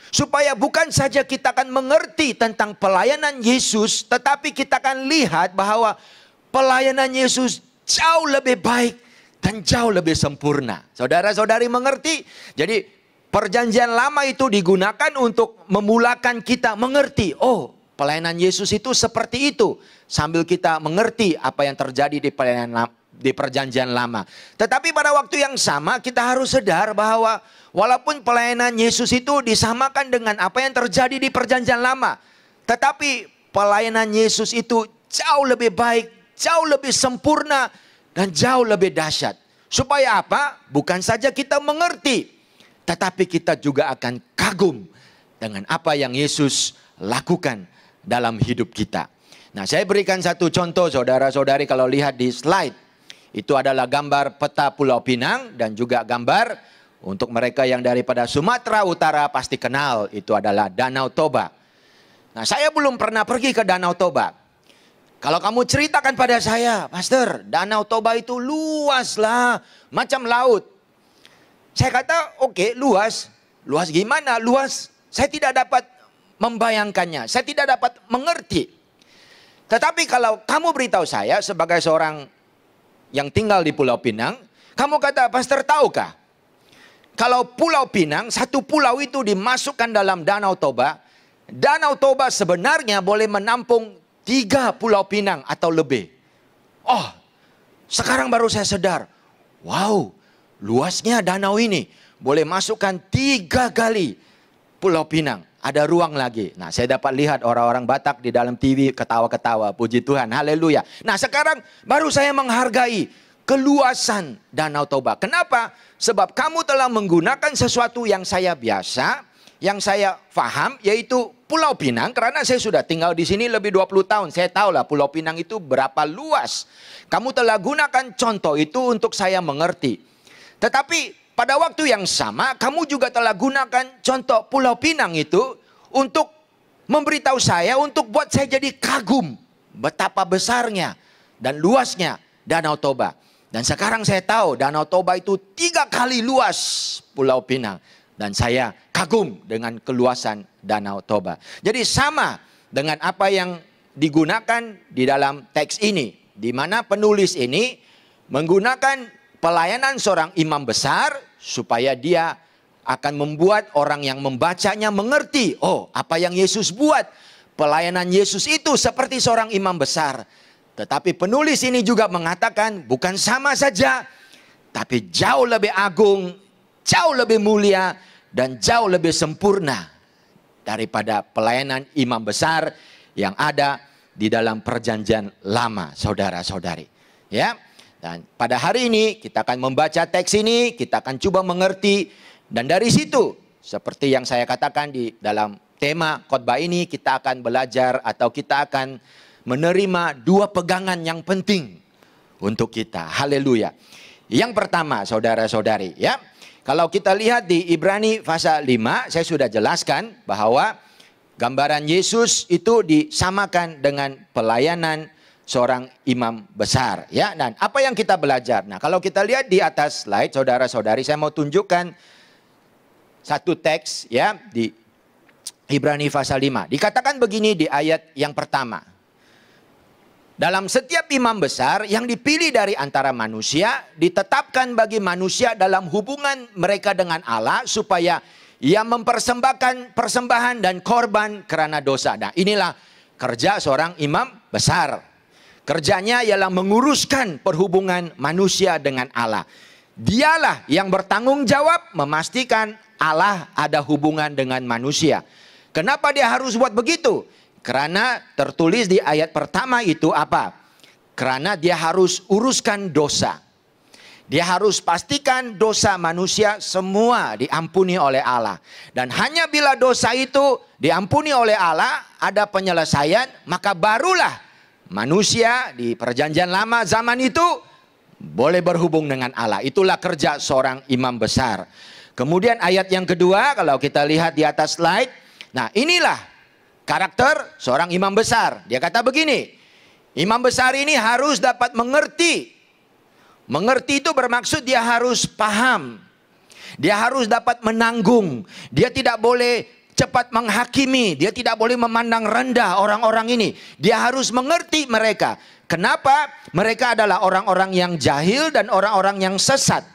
E: supaya bukan saja kita akan mengerti tentang pelayanan Yesus, tetapi kita akan lihat bahwa pelayanan Yesus jauh lebih baik dan jauh lebih sempurna. Saudara-saudari mengerti? Jadi perjanjian lama itu digunakan untuk memulakan kita mengerti. Oh, pelayanan Yesus itu seperti itu. Sambil kita mengerti apa yang terjadi di perjanjian lama. Tetapi pada waktu yang sama kita harus sadar bahwa walaupun pelayanan Yesus itu disamakan dengan apa yang terjadi di perjanjian lama, tetapi pelayanan Yesus itu jauh lebih baik, jauh lebih sempurna, dan jauh lebih dahsyat. Supaya apa? Bukan saja kita mengerti, tetapi kita juga akan kagum dengan apa yang Yesus lakukan dalam hidup kita. Nah, saya berikan satu contoh saudara-saudari, kalau lihat di slide. Itu adalah gambar peta Pulau Pinang dan juga gambar untuk mereka yang daripada Sumatera Utara pasti kenal, itu adalah Danau Toba. Nah, saya belum pernah pergi ke Danau Toba. Kalau kamu ceritakan pada saya, Pastor, Danau Toba itu luas lah, macam laut. Saya kata, oke, luas. Luas gimana? Luas. Saya tidak dapat membayangkannya. Saya tidak dapat mengerti. Tetapi kalau kamu beritahu saya sebagai seorang yang tinggal di Pulau Pinang, kamu kata, Pastor, tahukah? Kalau Pulau Pinang, satu pulau itu dimasukkan dalam Danau Toba sebenarnya boleh menampung 3 Pulau Pinang atau lebih. Oh, sekarang baru saya sadar. Wow, luasnya danau ini boleh masukkan 3 kali Pulau Pinang. Ada ruang lagi. Nah, saya dapat lihat orang-orang Batak di dalam TV ketawa-ketawa. Puji Tuhan, haleluya. Nah, sekarang baru saya menghargai keluasan Danau Toba. Kenapa? Sebab kamu telah menggunakan sesuatu yang saya biasa, yang saya paham, yaitu Pulau Pinang. Karena saya sudah tinggal di sini lebih 20 tahun. Saya tahu lah Pulau Pinang itu berapa luas. Kamu telah gunakan contoh itu untuk saya mengerti. Tetapi pada waktu yang sama, kamu juga telah gunakan contoh Pulau Pinang itu untuk memberitahu saya, untuk buat saya jadi kagum betapa besarnya dan luasnya Danau Toba. Dan sekarang saya tahu Danau Toba itu 3 kali luas Pulau Pinang. Dan saya kagum dengan keluasan Danau Toba. Jadi sama dengan apa yang digunakan di dalam teks ini. Di mana penulis ini menggunakan pelayanan seorang imam besar supaya dia akan membuat orang yang membacanya mengerti. Oh, apa yang Yesus buat. Pelayanan Yesus itu seperti seorang imam besar. Tetapi penulis ini juga mengatakan bukan sama saja, tapi jauh lebih agung, jauh lebih mulia, dan jauh lebih sempurna daripada pelayanan imam besar yang ada di dalam perjanjian lama, saudara-saudari. Ya. Dan pada hari ini kita akan membaca teks ini, kita akan coba mengerti, dan dari situ seperti yang saya katakan di dalam tema khotbah ini, kita akan belajar atau kita akan menerima dua pegangan yang penting untuk kita. Haleluya. Yang pertama, saudara-saudari, ya. Kalau kita lihat di Ibrani pasal 5, saya sudah jelaskan bahwa gambaran Yesus itu disamakan dengan pelayanan seorang imam besar, ya. Dan apa yang kita belajar? Nah, kalau kita lihat di atas slide, saudara-saudari, saya mau tunjukkan satu teks, ya, di Ibrani pasal 5. Dikatakan begini di ayat yang pertama. Dalam setiap imam besar yang dipilih dari antara manusia, ditetapkan bagi manusia dalam hubungan mereka dengan Allah, supaya ia mempersembahkan persembahan dan korban karena dosa. Nah, inilah kerja seorang imam besar. Kerjanya ialah menguruskan perhubungan manusia dengan Allah. Dialah yang bertanggung jawab memastikan Allah ada hubungan dengan manusia. Kenapa dia harus buat begitu? Karena tertulis di ayat pertama itu apa? Karena dia harus uruskan dosa. Dia harus pastikan dosa manusia semua diampuni oleh Allah. Dan hanya bila dosa itu diampuni oleh Allah, ada penyelesaian, maka barulah manusia di perjanjian lama zaman itu boleh berhubung dengan Allah. Itulah kerja seorang imam besar. Kemudian ayat yang kedua, kalau kita lihat di atas slide. Nah, inilah karakter seorang imam besar. Dia kata begini, imam besar ini harus dapat mengerti. Mengerti itu bermaksud dia harus paham. Dia harus dapat menanggung. Dia tidak boleh cepat menghakimi. Dia tidak boleh memandang rendah orang-orang ini. Dia harus mengerti mereka. Kenapa? Mereka adalah orang-orang yang jahil dan orang-orang yang sesat.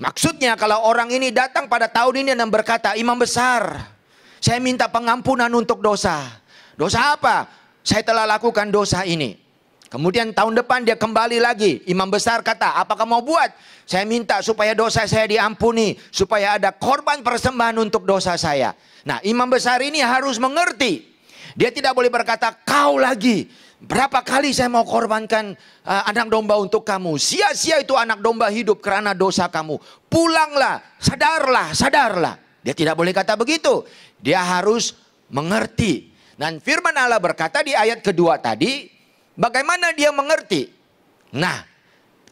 E: Maksudnya kalau orang ini datang pada tahun ini dan berkata, imam besar, saya minta pengampunan untuk dosa. Dosa apa? Saya telah lakukan dosa ini. Kemudian tahun depan dia kembali lagi. Imam besar kata, apa kamu mau buat? Saya minta supaya dosa saya diampuni. Supaya ada korban persembahan untuk dosa saya. Nah, imam besar ini harus mengerti. Dia tidak boleh berkata, kau lagi. Berapa kali saya mau korbankan anak domba untuk kamu. Sia-sia itu anak domba hidup karena dosa kamu. Pulanglah, sadarlah, sadarlah. Dia tidak boleh kata begitu. Dia harus mengerti. Dan firman Allah berkata di ayat kedua tadi, bagaimana dia mengerti? Nah,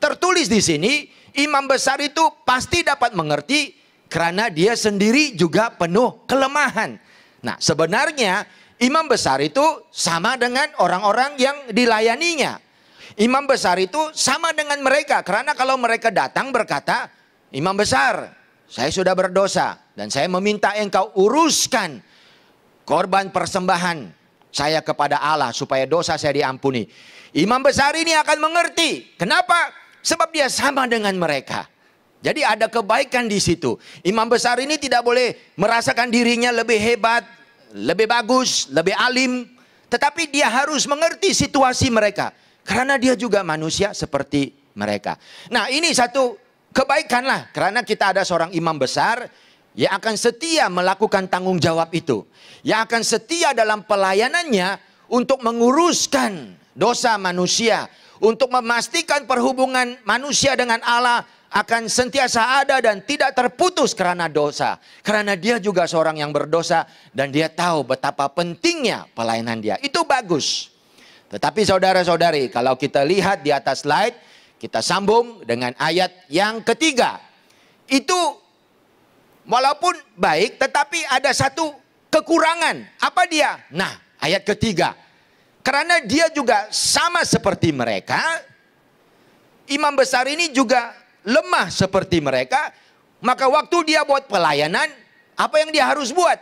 E: tertulis di sini, imam besar itu pasti dapat mengerti karena dia sendiri juga penuh kelemahan. Nah, sebenarnya imam besar itu sama dengan orang-orang yang dilayaninya. Imam besar itu sama dengan mereka. Karena kalau mereka datang berkata, imam besar, saya sudah berdosa. Dan saya meminta engkau uruskan korban persembahan saya kepada Allah supaya dosa saya diampuni. Imam besar ini akan mengerti. Kenapa? Sebab dia sama dengan mereka. Jadi ada kebaikan di situ. Imam besar ini tidak boleh merasakan dirinya lebih hebat, lebih bagus, lebih alim. Tetapi dia harus mengerti situasi mereka. Karena dia juga manusia seperti mereka. Nah, ini satu kebaikan lah. Karena kita ada seorang imam besar yang akan setia melakukan tanggung jawab itu. Yang akan setia dalam pelayanannya untuk menguruskan dosa manusia. Untuk memastikan perhubungan manusia dengan Allah akan sentiasa ada dan tidak terputus karena dosa. Karena dia juga seorang yang berdosa dan dia tahu betapa pentingnya pelayanan dia. Itu bagus. Tetapi saudara-saudari, kalau kita lihat di atas slide, kita sambung dengan ayat yang ketiga. Itu walaupun baik, tetapi ada satu kekurangan. Apa dia? Nah, ayat ketiga. Karena dia juga sama seperti mereka, imam besar ini juga lemah seperti mereka, maka waktu dia buat pelayanan, apa yang dia harus buat?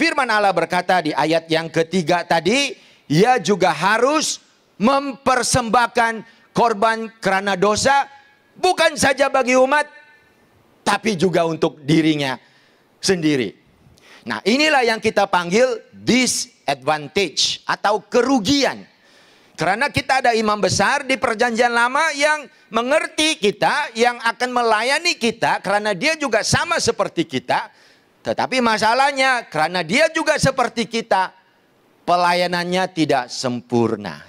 E: Firman Allah berkata di ayat yang ketiga tadi, ia juga harus mempersembahkan korban karena dosa, bukan saja bagi umat, tapi juga untuk dirinya sendiri. Nah, inilah yang kita panggil disadvantage atau kerugian. Karena kita ada imam besar di perjanjian lama yang mengerti kita, yang akan melayani kita karena dia juga sama seperti kita. Tetapi masalahnya karena dia juga seperti kita, pelayanannya tidak sempurna.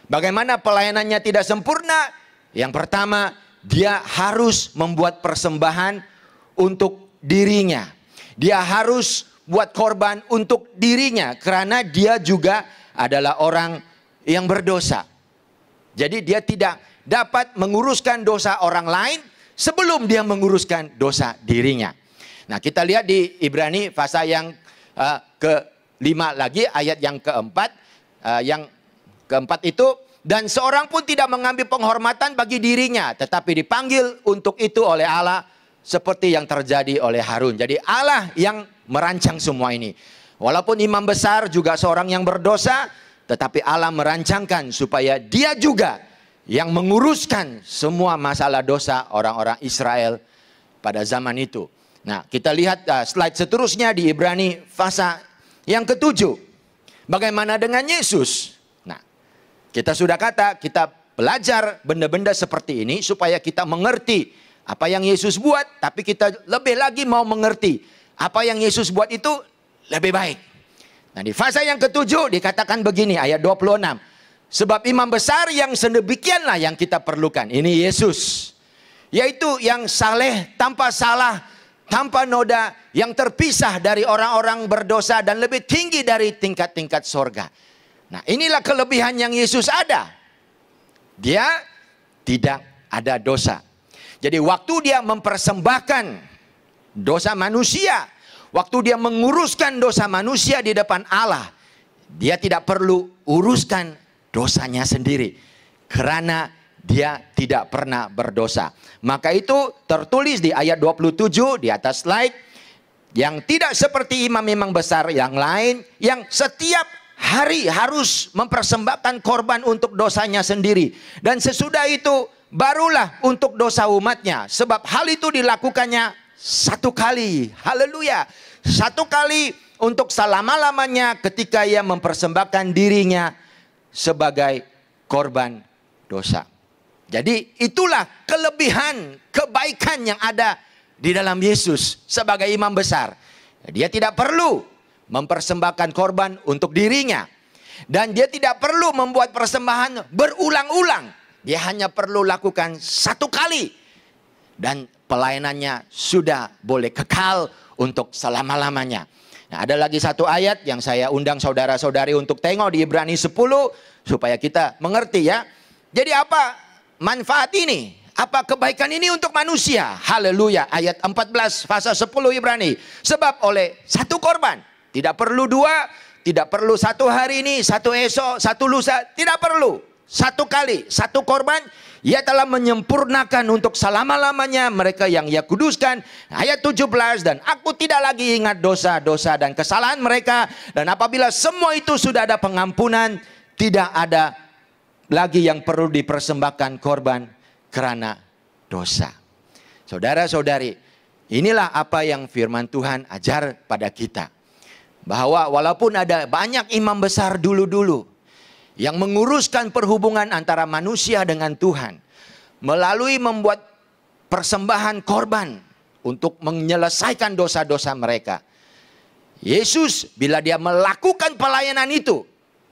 E: Bagaimana pelayanannya tidak sempurna? Yang pertama, dia harus membuat persembahan untuk dirinya. Dia harus buat korban untuk dirinya karena dia juga adalah orang yang berdosa. Jadi dia tidak dapat menguruskan dosa orang lain sebelum dia menguruskan dosa dirinya. Nah, kita lihat di Ibrani pasal yang ke-5 lagi, ayat yang keempat. Yang keempat itu, dan seorang pun tidak mengambil penghormatan bagi dirinya, tetapi dipanggil untuk itu oleh Allah seperti yang terjadi oleh Harun. Jadi Allah yang merancang semua ini. Walaupun imam besar juga seorang yang berdosa, tetapi Allah merancangkan supaya dia juga yang menguruskan semua masalah dosa orang-orang Israel pada zaman itu. Nah, kita lihat slide seterusnya di Ibrani pasal yang ke-7. Bagaimana dengan Yesus? Nah, kita sudah kata, kita belajar benda-benda seperti ini supaya kita mengerti apa yang Yesus buat, tapi kita lebih lagi mau mengerti apa yang Yesus buat itu lebih baik. Nah, di fase yang ke-7 dikatakan begini, ayat 26. Sebab imam besar yang sedemikianlah yang kita perlukan. Ini Yesus. Yaitu yang saleh, tanpa salah, tanpa noda, yang terpisah dari orang-orang berdosa dan lebih tinggi dari tingkat-tingkat sorga. Nah, inilah kelebihan yang Yesus ada. Dia tidak ada dosa. Jadi waktu dia mempersembahkan dosa manusia, waktu dia menguruskan dosa manusia di depan Allah, dia tidak perlu uruskan dosanya sendiri. Karena dia tidak pernah berdosa. Maka itu tertulis di ayat 27 di atas slide. Yang tidak seperti imam-imam besar yang lain, yang setiap hari harus mempersembahkan korban untuk dosanya sendiri. Dan sesudah itu barulah untuk dosa umatnya. Sebab hal itu dilakukannya satu kali. Haleluya. Satu kali untuk selama-lamanya ketika ia mempersembahkan dirinya sebagai korban dosa. Jadi itulah kelebihan, kebaikan yang ada di dalam Yesus sebagai imam besar. Dia tidak perlu mempersembahkan korban untuk dirinya. Dan dia tidak perlu membuat persembahan berulang-ulang. Dia hanya perlu lakukan satu kali. Dan pelayanannya sudah boleh kekal untuk selama-lamanya. Nah, ada lagi satu ayat yang saya undang saudara-saudari untuk tengok di Ibrani 10. Supaya kita mengerti ya. Jadi apa manfaat ini? Apa kebaikan ini untuk manusia? Haleluya. Ayat 14 pasal 10 Ibrani. Sebab oleh satu korban. Tidak perlu dua. Tidak perlu satu hari ini, satu esok, satu lusa. Tidak perlu. Satu kali, satu korban. Ia telah menyempurnakan untuk selama-lamanya mereka yang ia kuduskan. Ayat 17. Dan aku tidak lagi ingat dosa-dosa dan kesalahan mereka. Dan apabila semua itu sudah ada pengampunan, tidak ada lagi yang perlu dipersembahkan korban karena dosa. Saudara-saudari, inilah apa yang firman Tuhan ajar pada kita. Bahwa walaupun ada banyak imam besar dulu-dulu yang menguruskan perhubungan antara manusia dengan Tuhan. Melalui membuat persembahan korban untuk menyelesaikan dosa-dosa mereka. Yesus bila dia melakukan pelayanan itu,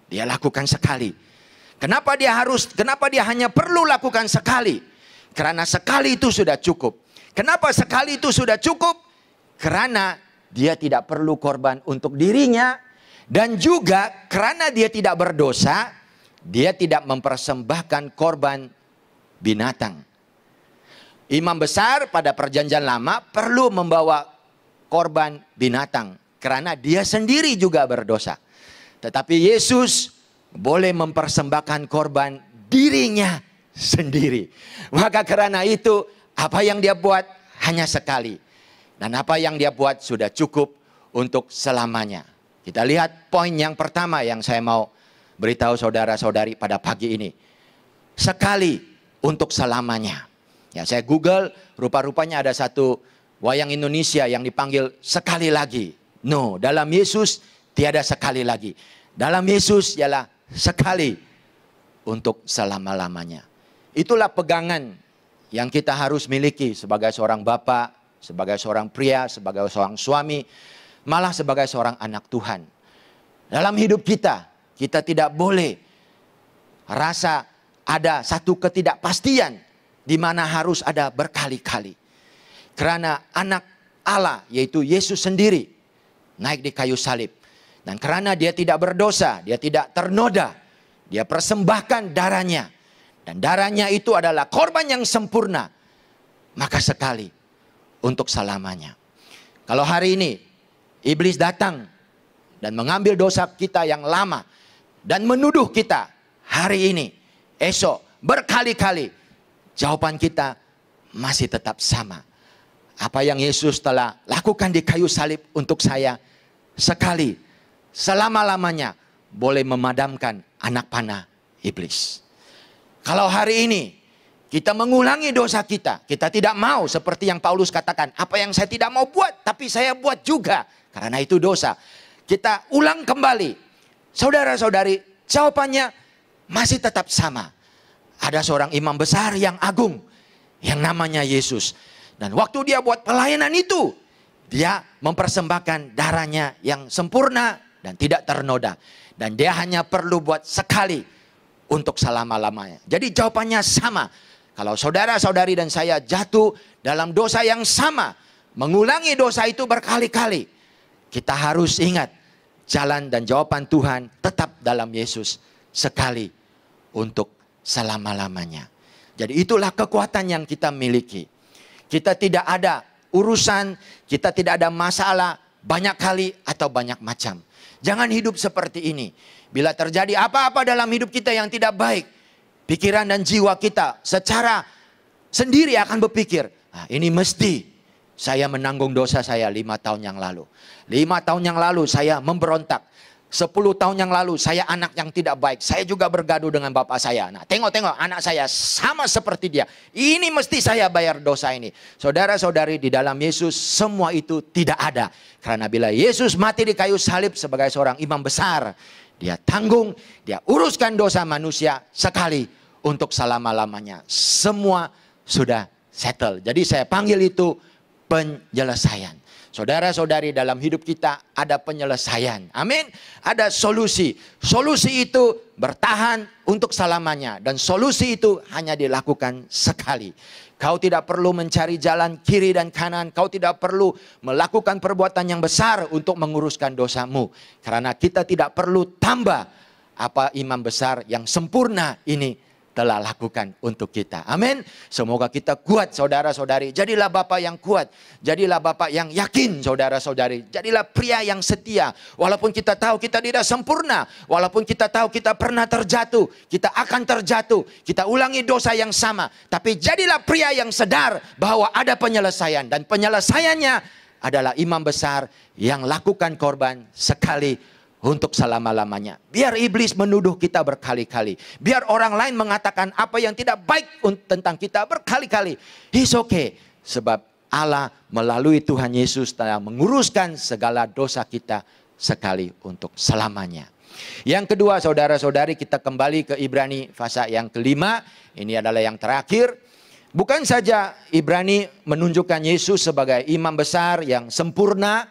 E: dia lakukan sekali. Kenapa dia hanya perlu lakukan sekali? Karena sekali itu sudah cukup. Kenapa sekali itu sudah cukup? Karena dia tidak perlu korban untuk dirinya. Dan juga karena dia tidak berdosa, dia tidak mempersembahkan korban binatang. Imam besar pada perjanjian lama perlu membawa korban binatang. Karena dia sendiri juga berdosa. Tetapi Yesus boleh mempersembahkan korban dirinya sendiri. Maka karena itu apa yang dia buat hanya sekali. Dan apa yang dia buat sudah cukup untuk selamanya. Kita lihat poin yang pertama yang saya mau beritahu saudara-saudari pada pagi ini. Sekali untuk selamanya. Ya, saya Google, rupa-rupanya ada satu wayang Indonesia yang dipanggil sekali lagi. No, dalam Yesus tiada sekali lagi. Dalam Yesus ialah sekali untuk selama-lamanya. Itulah pegangan yang kita harus miliki sebagai seorang bapak, sebagai seorang pria, sebagai seorang suami, malah sebagai seorang anak Tuhan. Dalam hidup kita, kita tidak boleh rasa ada satu ketidakpastian di mana harus ada berkali-kali. Karena anak Allah, yaitu Yesus sendiri, naik di kayu salib. Dan karena dia tidak berdosa, dia tidak ternoda, dia persembahkan darahnya. Dan darahnya itu adalah korban yang sempurna. Maka sekali untuk selamanya. Kalau hari ini iblis datang dan mengambil dosa kita yang lama dan menuduh kita hari ini, esok, berkali-kali, jawaban kita masih tetap sama. Apa yang Yesus telah lakukan di kayu salib untuk saya, sekali, selama-lamanya boleh memadamkan anak panah iblis. Kalau hari ini kita mengulangi dosa kita, kita tidak mau seperti yang Paulus katakan, apa yang saya tidak mau buat, tapi saya buat juga, karena itu dosa. Kita ulang kembali, saudara-saudari, jawabannya masih tetap sama. Ada seorang imam besar yang agung, yang namanya Yesus. Dan waktu dia buat pelayanan itu, dia mempersembahkan darahnya yang sempurna dan tidak ternoda. Dan dia hanya perlu buat sekali untuk selama-lamanya. Jadi jawabannya sama. Kalau saudara-saudari dan saya jatuh dalam dosa yang sama, mengulangi dosa itu berkali-kali, kita harus ingat jalan dan jawaban Tuhan tetap dalam Yesus, sekali untuk selama-lamanya. Jadi itulah kekuatan yang kita miliki. Kita tidak ada urusan, kita tidak ada masalah banyak kali atau banyak macam. Jangan hidup seperti ini. Bila terjadi apa-apa dalam hidup kita yang tidak baik, pikiran dan jiwa kita secara sendiri akan berpikir, nah, ini mesti saya menanggung dosa saya 5 tahun yang lalu. 5 tahun yang lalu saya memberontak. 10 tahun yang lalu saya anak yang tidak baik. Saya juga bergaduh dengan bapak saya. Nah, tengok-tengok anak saya sama seperti dia. Ini mesti saya bayar dosa ini. Saudara-saudari, di dalam Yesus semua itu tidak ada. Karena bila Yesus mati di kayu salib sebagai seorang imam besar, dia tanggung, dia uruskan dosa manusia sekali untuk selama-lamanya. Semua sudah settle. Jadi saya panggil itu penyelesaian. Saudara-saudari, dalam hidup kita ada penyelesaian. Amin. Ada solusi. Solusi itu bertahan untuk selamanya. Dan solusi itu hanya dilakukan sekali. Kau tidak perlu mencari jalan kiri dan kanan. Kau tidak perlu melakukan perbuatan yang besar untuk menguruskan dosamu. Karena kita tidak perlu tambah apa imam besar yang sempurna ini telah lakukan untuk kita. Amin. Semoga kita kuat, saudara-saudari. Jadilah bapak yang kuat. Jadilah bapak yang yakin, saudara-saudari. Jadilah pria yang setia. Walaupun kita tahu kita tidak sempurna. Walaupun kita tahu kita pernah terjatuh. Kita akan terjatuh. Kita ulangi dosa yang sama. Tapi jadilah pria yang sadar bahwa ada penyelesaian. Dan penyelesaiannya adalah imam besar yang lakukan korban sekali untuk selama-lamanya. Biar iblis menuduh kita berkali-kali. Biar orang lain mengatakan apa yang tidak baik tentang kita berkali-kali. It's okay. Sebab Allah melalui Tuhan Yesus telah menguruskan segala dosa kita sekali untuk selamanya. Yang kedua, saudara-saudari, kita kembali ke Ibrani pasal yang kelima. Ini adalah yang terakhir. Bukan saja Ibrani menunjukkan Yesus sebagai imam besar yang sempurna,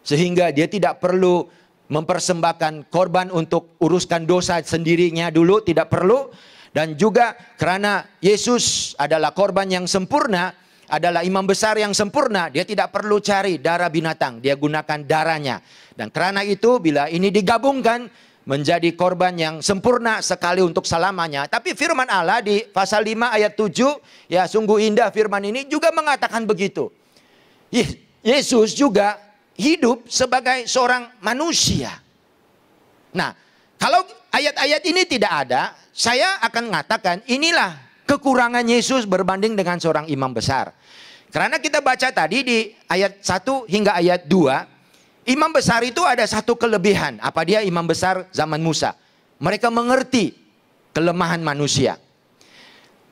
E: sehingga dia tidak perlu mempersembahkan korban untuk uruskan dosa sendirinya dulu, tidak perlu. Dan juga karena Yesus adalah korban yang sempurna, adalah imam besar yang sempurna, dia tidak perlu cari darah binatang, dia gunakan darahnya. Dan karena itu bila ini digabungkan menjadi korban yang sempurna sekali untuk selamanya. Tapi firman Allah di pasal 5 ayat 7, ya sungguh indah firman ini juga mengatakan begitu. Yesus juga hidup sebagai seorang manusia. Nah, kalau ayat-ayat ini tidak ada, saya akan mengatakan inilah kekurangan Yesus berbanding dengan seorang imam besar. Karena kita baca tadi di ayat 1 hingga ayat 2, imam besar itu ada satu kelebihan. Apa dia imam besar zaman Musa? Mereka mengerti kelemahan manusia.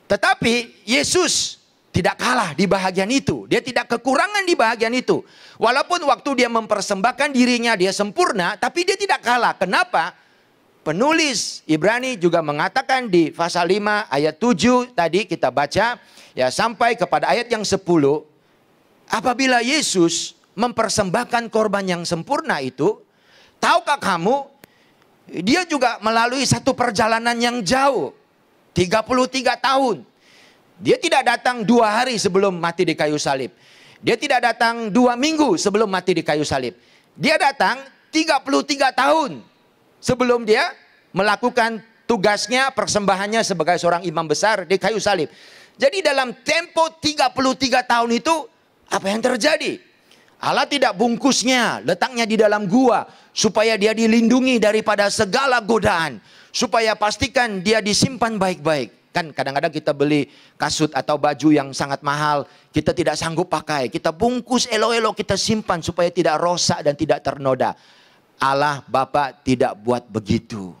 E: Tetapi Yesus tidak kalah di bahagian itu. Dia tidak kekurangan di bahagian itu. Walaupun waktu dia mempersembahkan dirinya dia sempurna, tapi dia tidak kalah. Kenapa? Penulis Ibrani juga mengatakan di pasal 5 ayat 7 tadi kita baca, ya sampai kepada ayat yang 10, apabila Yesus mempersembahkan korban yang sempurna itu, tahukah kamu dia juga melalui satu perjalanan yang jauh. 33 tahun. Dia tidak datang 2 hari sebelum mati di kayu salib. Dia tidak datang 2 minggu sebelum mati di kayu salib. Dia datang 33 tahun sebelum dia melakukan tugasnya, persembahannya sebagai seorang imam besar di kayu salib. Jadi dalam tempo 33 tahun itu, apa yang terjadi? Allah tidak bungkusnya, letaknya di dalam gua, supaya dia dilindungi daripada segala godaan. Supaya pastikan dia disimpan baik-baik. Kan kadang-kadang kita beli kasut atau baju yang sangat mahal, kita tidak sanggup pakai. Kita bungkus elok-elok, kita simpan supaya tidak rosak dan tidak ternoda. Allah Bapa tidak buat begitu.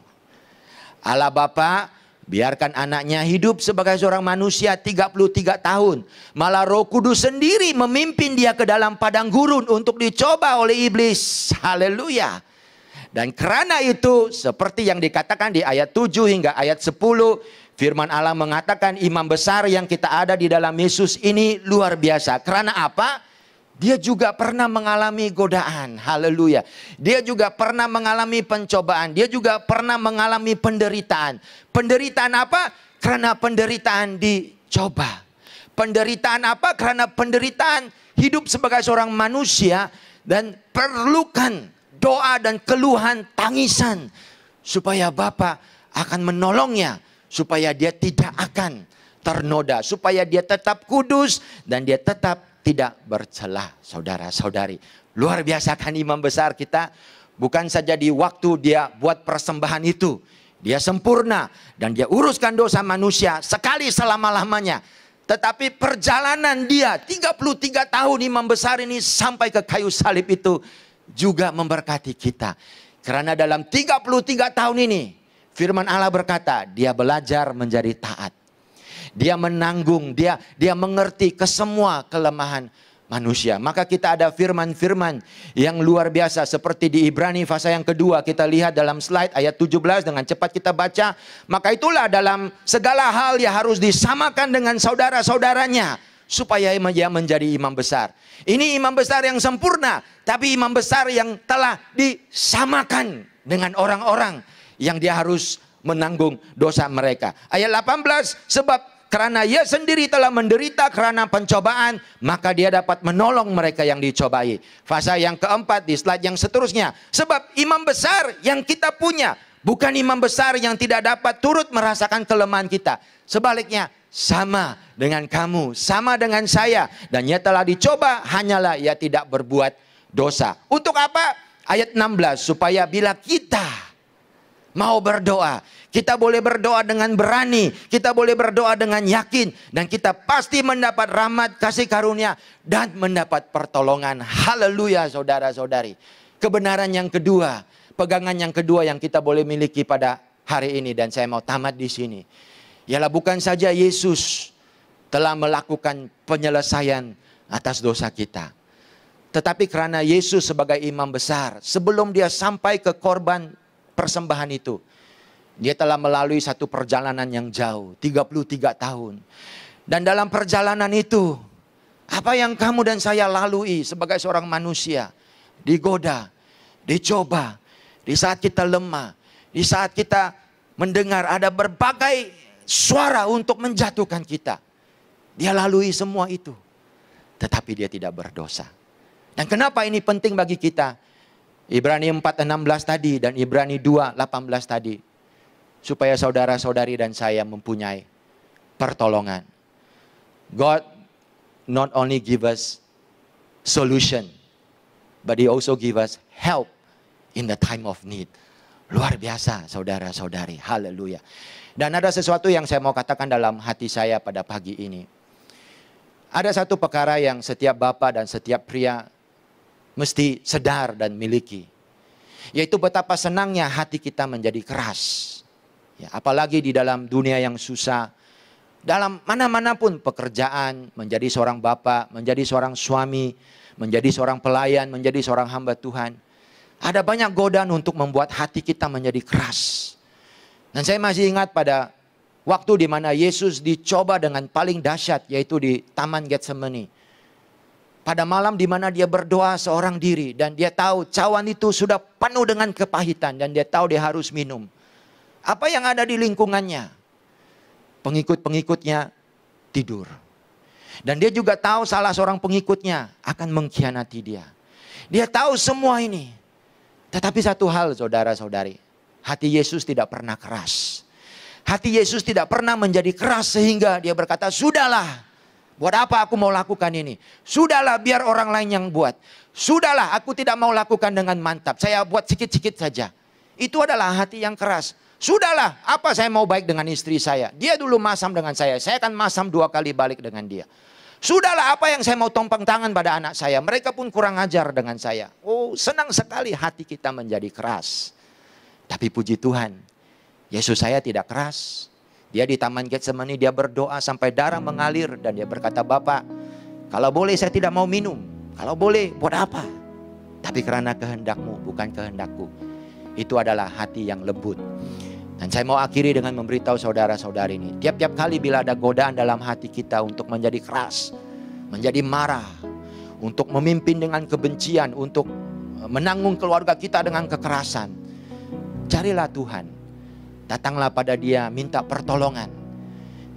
E: Allah Bapa biarkan anaknya hidup sebagai seorang manusia 33 tahun. Malah Roh Kudus sendiri memimpin dia ke dalam padang gurun untuk dicoba oleh iblis. Haleluya. Dan karena itu, seperti yang dikatakan di ayat 7 hingga ayat 10, firman Allah mengatakan imam besar yang kita ada di dalam Yesus ini luar biasa. Karena apa? Dia juga pernah mengalami godaan. Haleluya. Dia juga pernah mengalami pencobaan. Dia juga pernah mengalami penderitaan. Penderitaan apa? Karena penderitaan dicoba. Penderitaan apa? Karena penderitaan hidup sebagai seorang manusia dan perlukan doa dan keluhan, tangisan, supaya Bapa akan menolongnya, supaya dia tidak akan ternoda, supaya dia tetap kudus dan dia tetap tidak bercelah. Saudara-saudari, luar biasa kan imam besar kita? Bukan saja di waktu dia buat persembahan itu, dia sempurna dan dia uruskan dosa manusia sekali selama-lamanya. Tetapi perjalanan dia 33 tahun imam besar ini sampai ke kayu salib itu juga memberkati kita. Karena dalam 33 tahun ini firman Allah berkata, dia belajar menjadi taat. Dia menanggung, dia mengerti kesemua kelemahan manusia. Maka kita ada firman-firman yang luar biasa seperti di Ibrani pasal yang kedua, kita lihat dalam slide ayat 17, dengan cepat kita baca. Maka itulah dalam segala hal ya harus disamakan dengan saudara-saudaranya, supaya ia menjadi imam besar. Ini imam besar yang sempurna, tapi imam besar yang telah disamakan dengan orang-orang yang dia harus menanggung dosa mereka. Ayat 18, sebab karena ia sendiri telah menderita karena pencobaan, maka dia dapat menolong mereka yang dicobai. Fasa yang keempat di slide yang seterusnya. Sebab imam besar yang kita punya bukan imam besar yang tidak dapat turut merasakan kelemahan kita. Sebaliknya, sama dengan kamu, sama dengan saya. Dan ia telah dicoba, hanyalah ia tidak berbuat dosa. Untuk apa? Ayat 16, supaya bila kita mau berdoa, kita boleh berdoa dengan berani, kita boleh berdoa dengan yakin, dan kita pasti mendapat rahmat, kasih karunia, dan mendapat pertolongan. Haleluya, saudara-saudari. Kebenaran yang kedua, pegangan yang kedua yang kita boleh miliki pada hari ini, dan saya mau tamat di sini, ialah bukan saja Yesus telah melakukan penyelesaian atas dosa kita, tetapi karena Yesus sebagai imam besar, sebelum dia sampai ke korban persembahan itu, dia telah melalui satu perjalanan yang jauh, 33 tahun. Dan dalam perjalanan itu, apa yang kamu dan saya lalui sebagai seorang manusia, digoda, dicoba, di saat kita lemah, di saat kita mendengar ada berbagai suara untuk menjatuhkan kita. Dia lalui semua itu, tetapi dia tidak berdosa. Dan kenapa ini penting bagi kita? Ibrani 4:16 tadi dan Ibrani 2:18 tadi. Supaya saudara-saudari dan saya mempunyai pertolongan. God not only give us solution, but He also give us help in the time of need. Luar biasa saudara-saudari, haleluya. Dan ada sesuatu yang saya mau katakan dalam hati saya pada pagi ini. Ada satu perkara yang setiap bapak dan setiap pria mesti sadar dan miliki. Yaitu betapa senangnya hati kita menjadi keras. Ya, apalagi di dalam dunia yang susah, dalam mana-mana pun pekerjaan, menjadi seorang bapak, menjadi seorang suami, menjadi seorang pelayan, menjadi seorang hamba Tuhan. Ada banyak godaan untuk membuat hati kita menjadi keras. Dan saya masih ingat pada waktu di mana Yesus dicoba dengan paling dahsyat, yaitu di Taman Getsemani. pada malam di mana dia berdoa seorang diri dan dia tahu cawan itu sudah penuh dengan kepahitan dan dia tahu dia harus minum. Apa yang ada di lingkungannya? Pengikut-pengikutnya tidur. Dan dia juga tahu salah seorang pengikutnya akan mengkhianati dia. Dia tahu semua ini. Tetapi satu hal saudara-saudari, hati Yesus tidak pernah keras. Hati Yesus tidak pernah menjadi keras sehingga dia berkata, sudahlah. Buat apa aku mau lakukan ini? Sudahlah, biar orang lain yang buat. Sudahlah, aku tidak mau lakukan dengan mantap. Saya buat sikit-sikit saja. Itu adalah hati yang keras. Sudahlah, apa saya mau baik dengan istri saya? Dia dulu masam dengan saya akan masam 2 kali balik dengan dia. Sudahlah, apa yang saya mau tumpang tangan pada anak saya? Mereka pun kurang ajar dengan saya. Oh, senang sekali hati kita menjadi keras. Tapi puji Tuhan, Yesus saya tidak keras. Dia di Taman Getsemani, dia berdoa sampai darah mengalir. Dan dia berkata, Bapak, kalau boleh saya tidak mau minum. Kalau boleh, buat apa? Tapi karena kehendakmu, bukan kehendakku. Itu adalah hati yang lembut. Dan saya mau akhiri dengan memberitahu saudara-saudari ini. Tiap-tiap kali bila ada godaan dalam hati kita untuk menjadi keras, menjadi marah, untuk memimpin dengan kebencian, untuk menanggung keluarga kita dengan kekerasan, carilah Tuhan. Datanglah pada dia, minta pertolongan.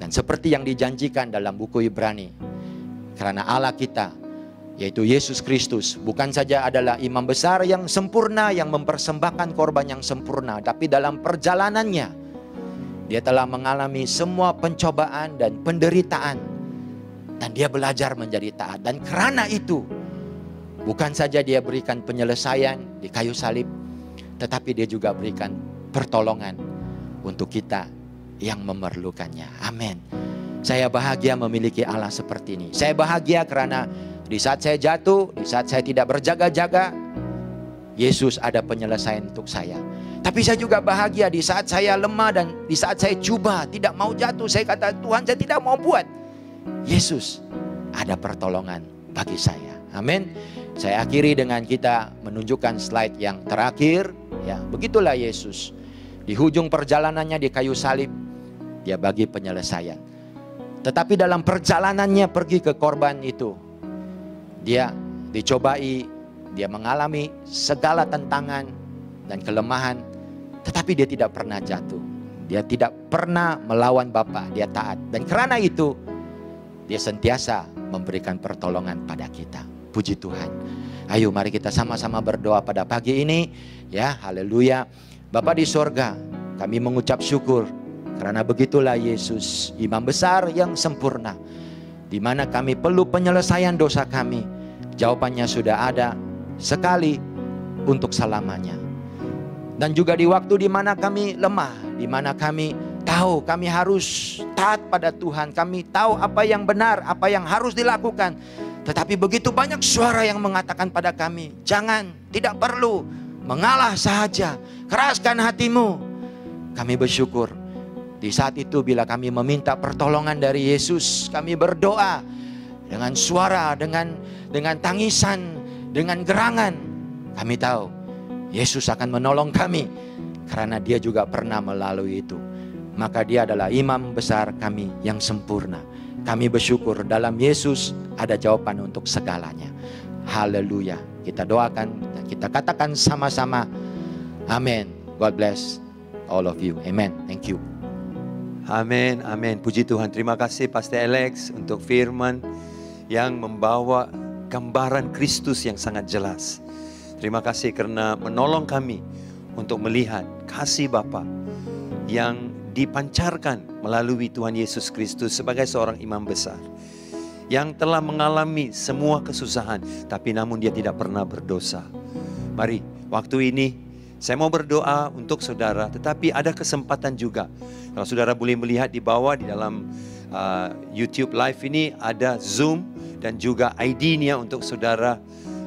E: Dan seperti yang dijanjikan dalam buku Ibrani, karena Allah kita, yaitu Yesus Kristus, bukan saja adalah imam besar yang sempurna, yang mempersembahkan korban yang sempurna, tapi dalam perjalanannya, dia telah mengalami semua pencobaan dan penderitaan. Dan dia belajar menjadi taat. Dan karena itu, bukan saja dia berikan penyelesaian di kayu salib, tetapi dia juga berikan pertolongan untuk kita yang memerlukannya. Amin. Saya bahagia memiliki Allah seperti ini. Saya bahagia karena di saat saya jatuh, di saat saya tidak berjaga-jaga, Yesus ada penyelesaian untuk saya. Tapi saya juga bahagia di saat saya lemah dan di saat saya coba tidak mau jatuh, saya kata, Tuhan, saya tidak mau buat. Yesus ada pertolongan bagi saya. Amin. Saya akhiri dengan kita menunjukkan slide yang terakhir. Ya, begitulah Yesus. Di ujung perjalanannya di kayu salib, dia bagi penyelesaian. Tetapi dalam perjalanannya pergi ke korban itu, dia dicobai, dia mengalami segala tantangan dan kelemahan, tetapi dia tidak pernah jatuh. Dia tidak pernah melawan Bapa, dia taat. Dan karena itu, dia sentiasa memberikan pertolongan pada kita. Puji Tuhan. Ayo mari kita sama-sama berdoa pada pagi ini. Ya, haleluya. Bapa di sorga, kami mengucap syukur karena begitulah Yesus, imam besar yang sempurna, di mana kami perlu penyelesaian dosa kami. Jawabannya sudah ada sekali untuk selamanya. Dan juga di waktu di mana kami lemah, di mana kami tahu kami harus taat pada Tuhan, kami tahu apa yang benar, apa yang harus dilakukan. Tetapi begitu banyak suara yang mengatakan pada kami, jangan, tidak perlu, mengalah saja, keraskan hatimu. Kami bersyukur di saat itu bila kami meminta pertolongan dari Yesus, kami berdoa dengan suara, dengan tangisan, dengan gerangan. Kami tahu Yesus akan menolong kami karena dia juga pernah melalui itu. Maka dia adalah imam besar kami yang sempurna. Kami bersyukur dalam Yesus ada jawaban untuk segalanya. Haleluya. Kita doakan dan kita katakan sama-sama. Amin. God bless all of you. Amen. Thank you.
B: Amin, amin. Puji Tuhan. Terima kasih Pastor Alex untuk firman yang membawa gambaran Kristus yang sangat jelas. Terima kasih karena menolong kami untuk melihat kasih Bapa yang dipancarkan melalui Tuhan Yesus Kristus sebagai seorang imam besar yang telah mengalami semua kesusahan, tapi namun dia tidak pernah berdosa. Mari, waktu ini saya mau berdoa untuk saudara, tetapi ada kesempatan juga. Kalau saudara boleh melihat di bawah di dalam YouTube Live ini ada Zoom dan juga ID-nya untuk saudara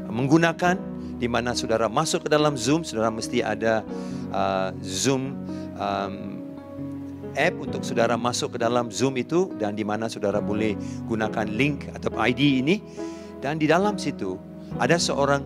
B: menggunakan. Di mana saudara masuk ke dalam Zoom, saudara mesti ada Zoom app untuk saudara masuk ke dalam Zoom itu, dan di mana saudara boleh gunakan link atau ID ini. Dan di dalam situ ada seorang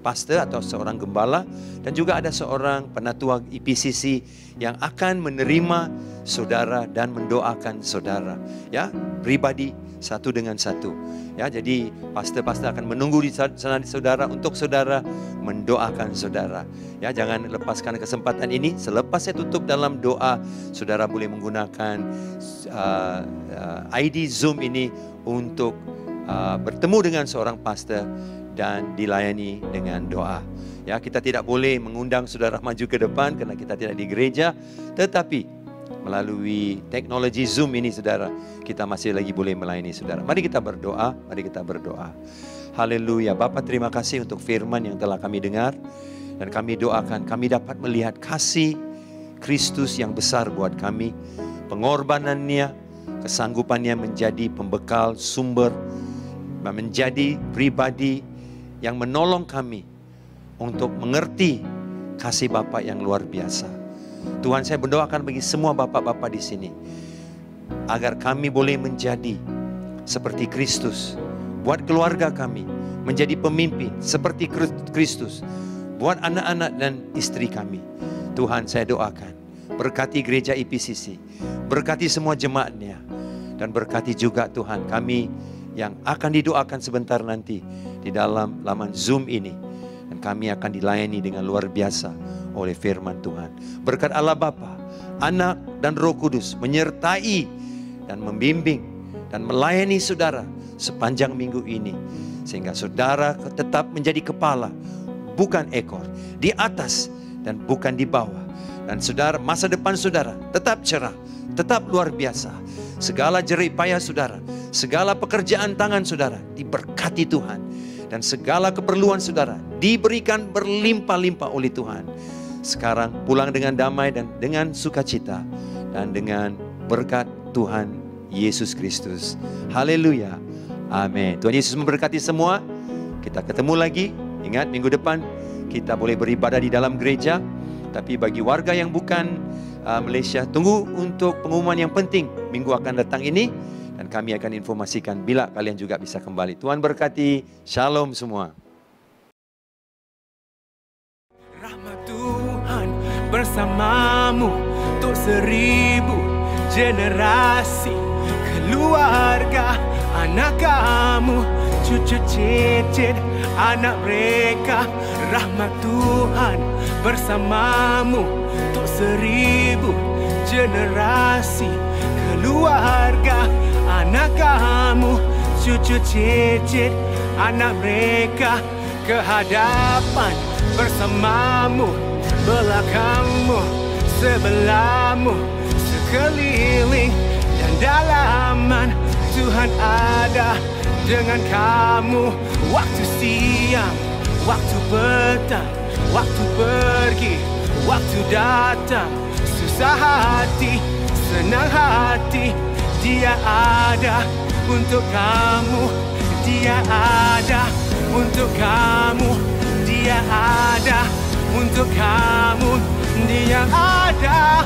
B: pastor atau seorang gembala, dan juga ada seorang penatua IPCC yang akan menerima saudara dan mendoakan saudara, ya, pribadi satu dengan satu. Ya, jadi pastor-pastor akan menunggu di sana saudara untuk saudara mendoakan saudara. Ya, jangan lepaskan kesempatan ini. Selepas saya tutup dalam doa, saudara boleh menggunakan ID Zoom ini untuk bertemu dengan seorang pastor dan dilayani dengan doa. Ya, kita tidak boleh mengundang saudara maju ke depan karena kita tidak di gereja, tetapi melalui teknologi Zoom ini saudara, kita masih lagi boleh melayani saudara. Mari kita berdoa, mari kita berdoa. Haleluya. Bapa, terima kasih untuk firman yang telah kami dengar, dan kami doakan kami dapat melihat kasih Kristus yang besar buat kami, pengorbanannya, kesanggupannya menjadi pembekal, sumber, menjadi pribadi yang menolong kami untuk mengerti kasih Bapa yang luar biasa. Tuhan, saya berdoakan bagi semua bapak-bapak di sini, agar kami boleh menjadi seperti Kristus. Buat keluarga kami menjadi pemimpin seperti Kristus. Buat anak-anak dan istri kami. Tuhan, saya doakan, berkati gereja IPCC, berkati semua jemaatnya, dan berkati juga Tuhan kami yang akan didoakan sebentar nanti di dalam laman Zoom ini. Dan kami akan dilayani dengan luar biasa oleh firman Tuhan. Berkat Allah Bapa, Anak, dan Roh Kudus menyertai dan membimbing dan melayani saudara sepanjang minggu ini. Sehingga saudara tetap menjadi kepala, bukan ekor, di atas dan bukan di bawah. Dan saudara, masa depan saudara tetap cerah, tetap luar biasa. Segala jerih payah saudara, segala pekerjaan tangan saudara diberkati Tuhan. Dan segala keperluan saudara diberikan berlimpah-limpah oleh Tuhan. Sekarang pulang dengan damai dan dengan sukacita, dan dengan berkat Tuhan Yesus Kristus. Haleluya. Amin. Tuhan Yesus memberkati semua. Kita ketemu lagi. Ingat, minggu depan kita boleh beribadah di dalam gereja. Tapi bagi warga yang bukan Malaysia, tunggu untuk pengumuman yang penting minggu akan datang ini. Dan kami akan informasikan bila kalian juga bisa kembali. Tuhan berkati. Shalom semua.
A: Rahmat Tuhan bersamamu untuk 1000 generasi, keluarga, anak kamu, cucu cicit, anak mereka. Rahmat Tuhan bersamamu untuk 1000 generasi, keluarga, anak kamu, cucu cicit, anak mereka. Kehadapan bersamamu, belakangmu, sebelahmu, sekeliling dan dalaman. Tuhan ada dengan kamu. Waktu siang, waktu petang, waktu pergi, waktu datang. Susah hati, senang hati, Dia ada untuk kamu. Dia ada untuk kamu. Dia ada untuk kamu. Dia ada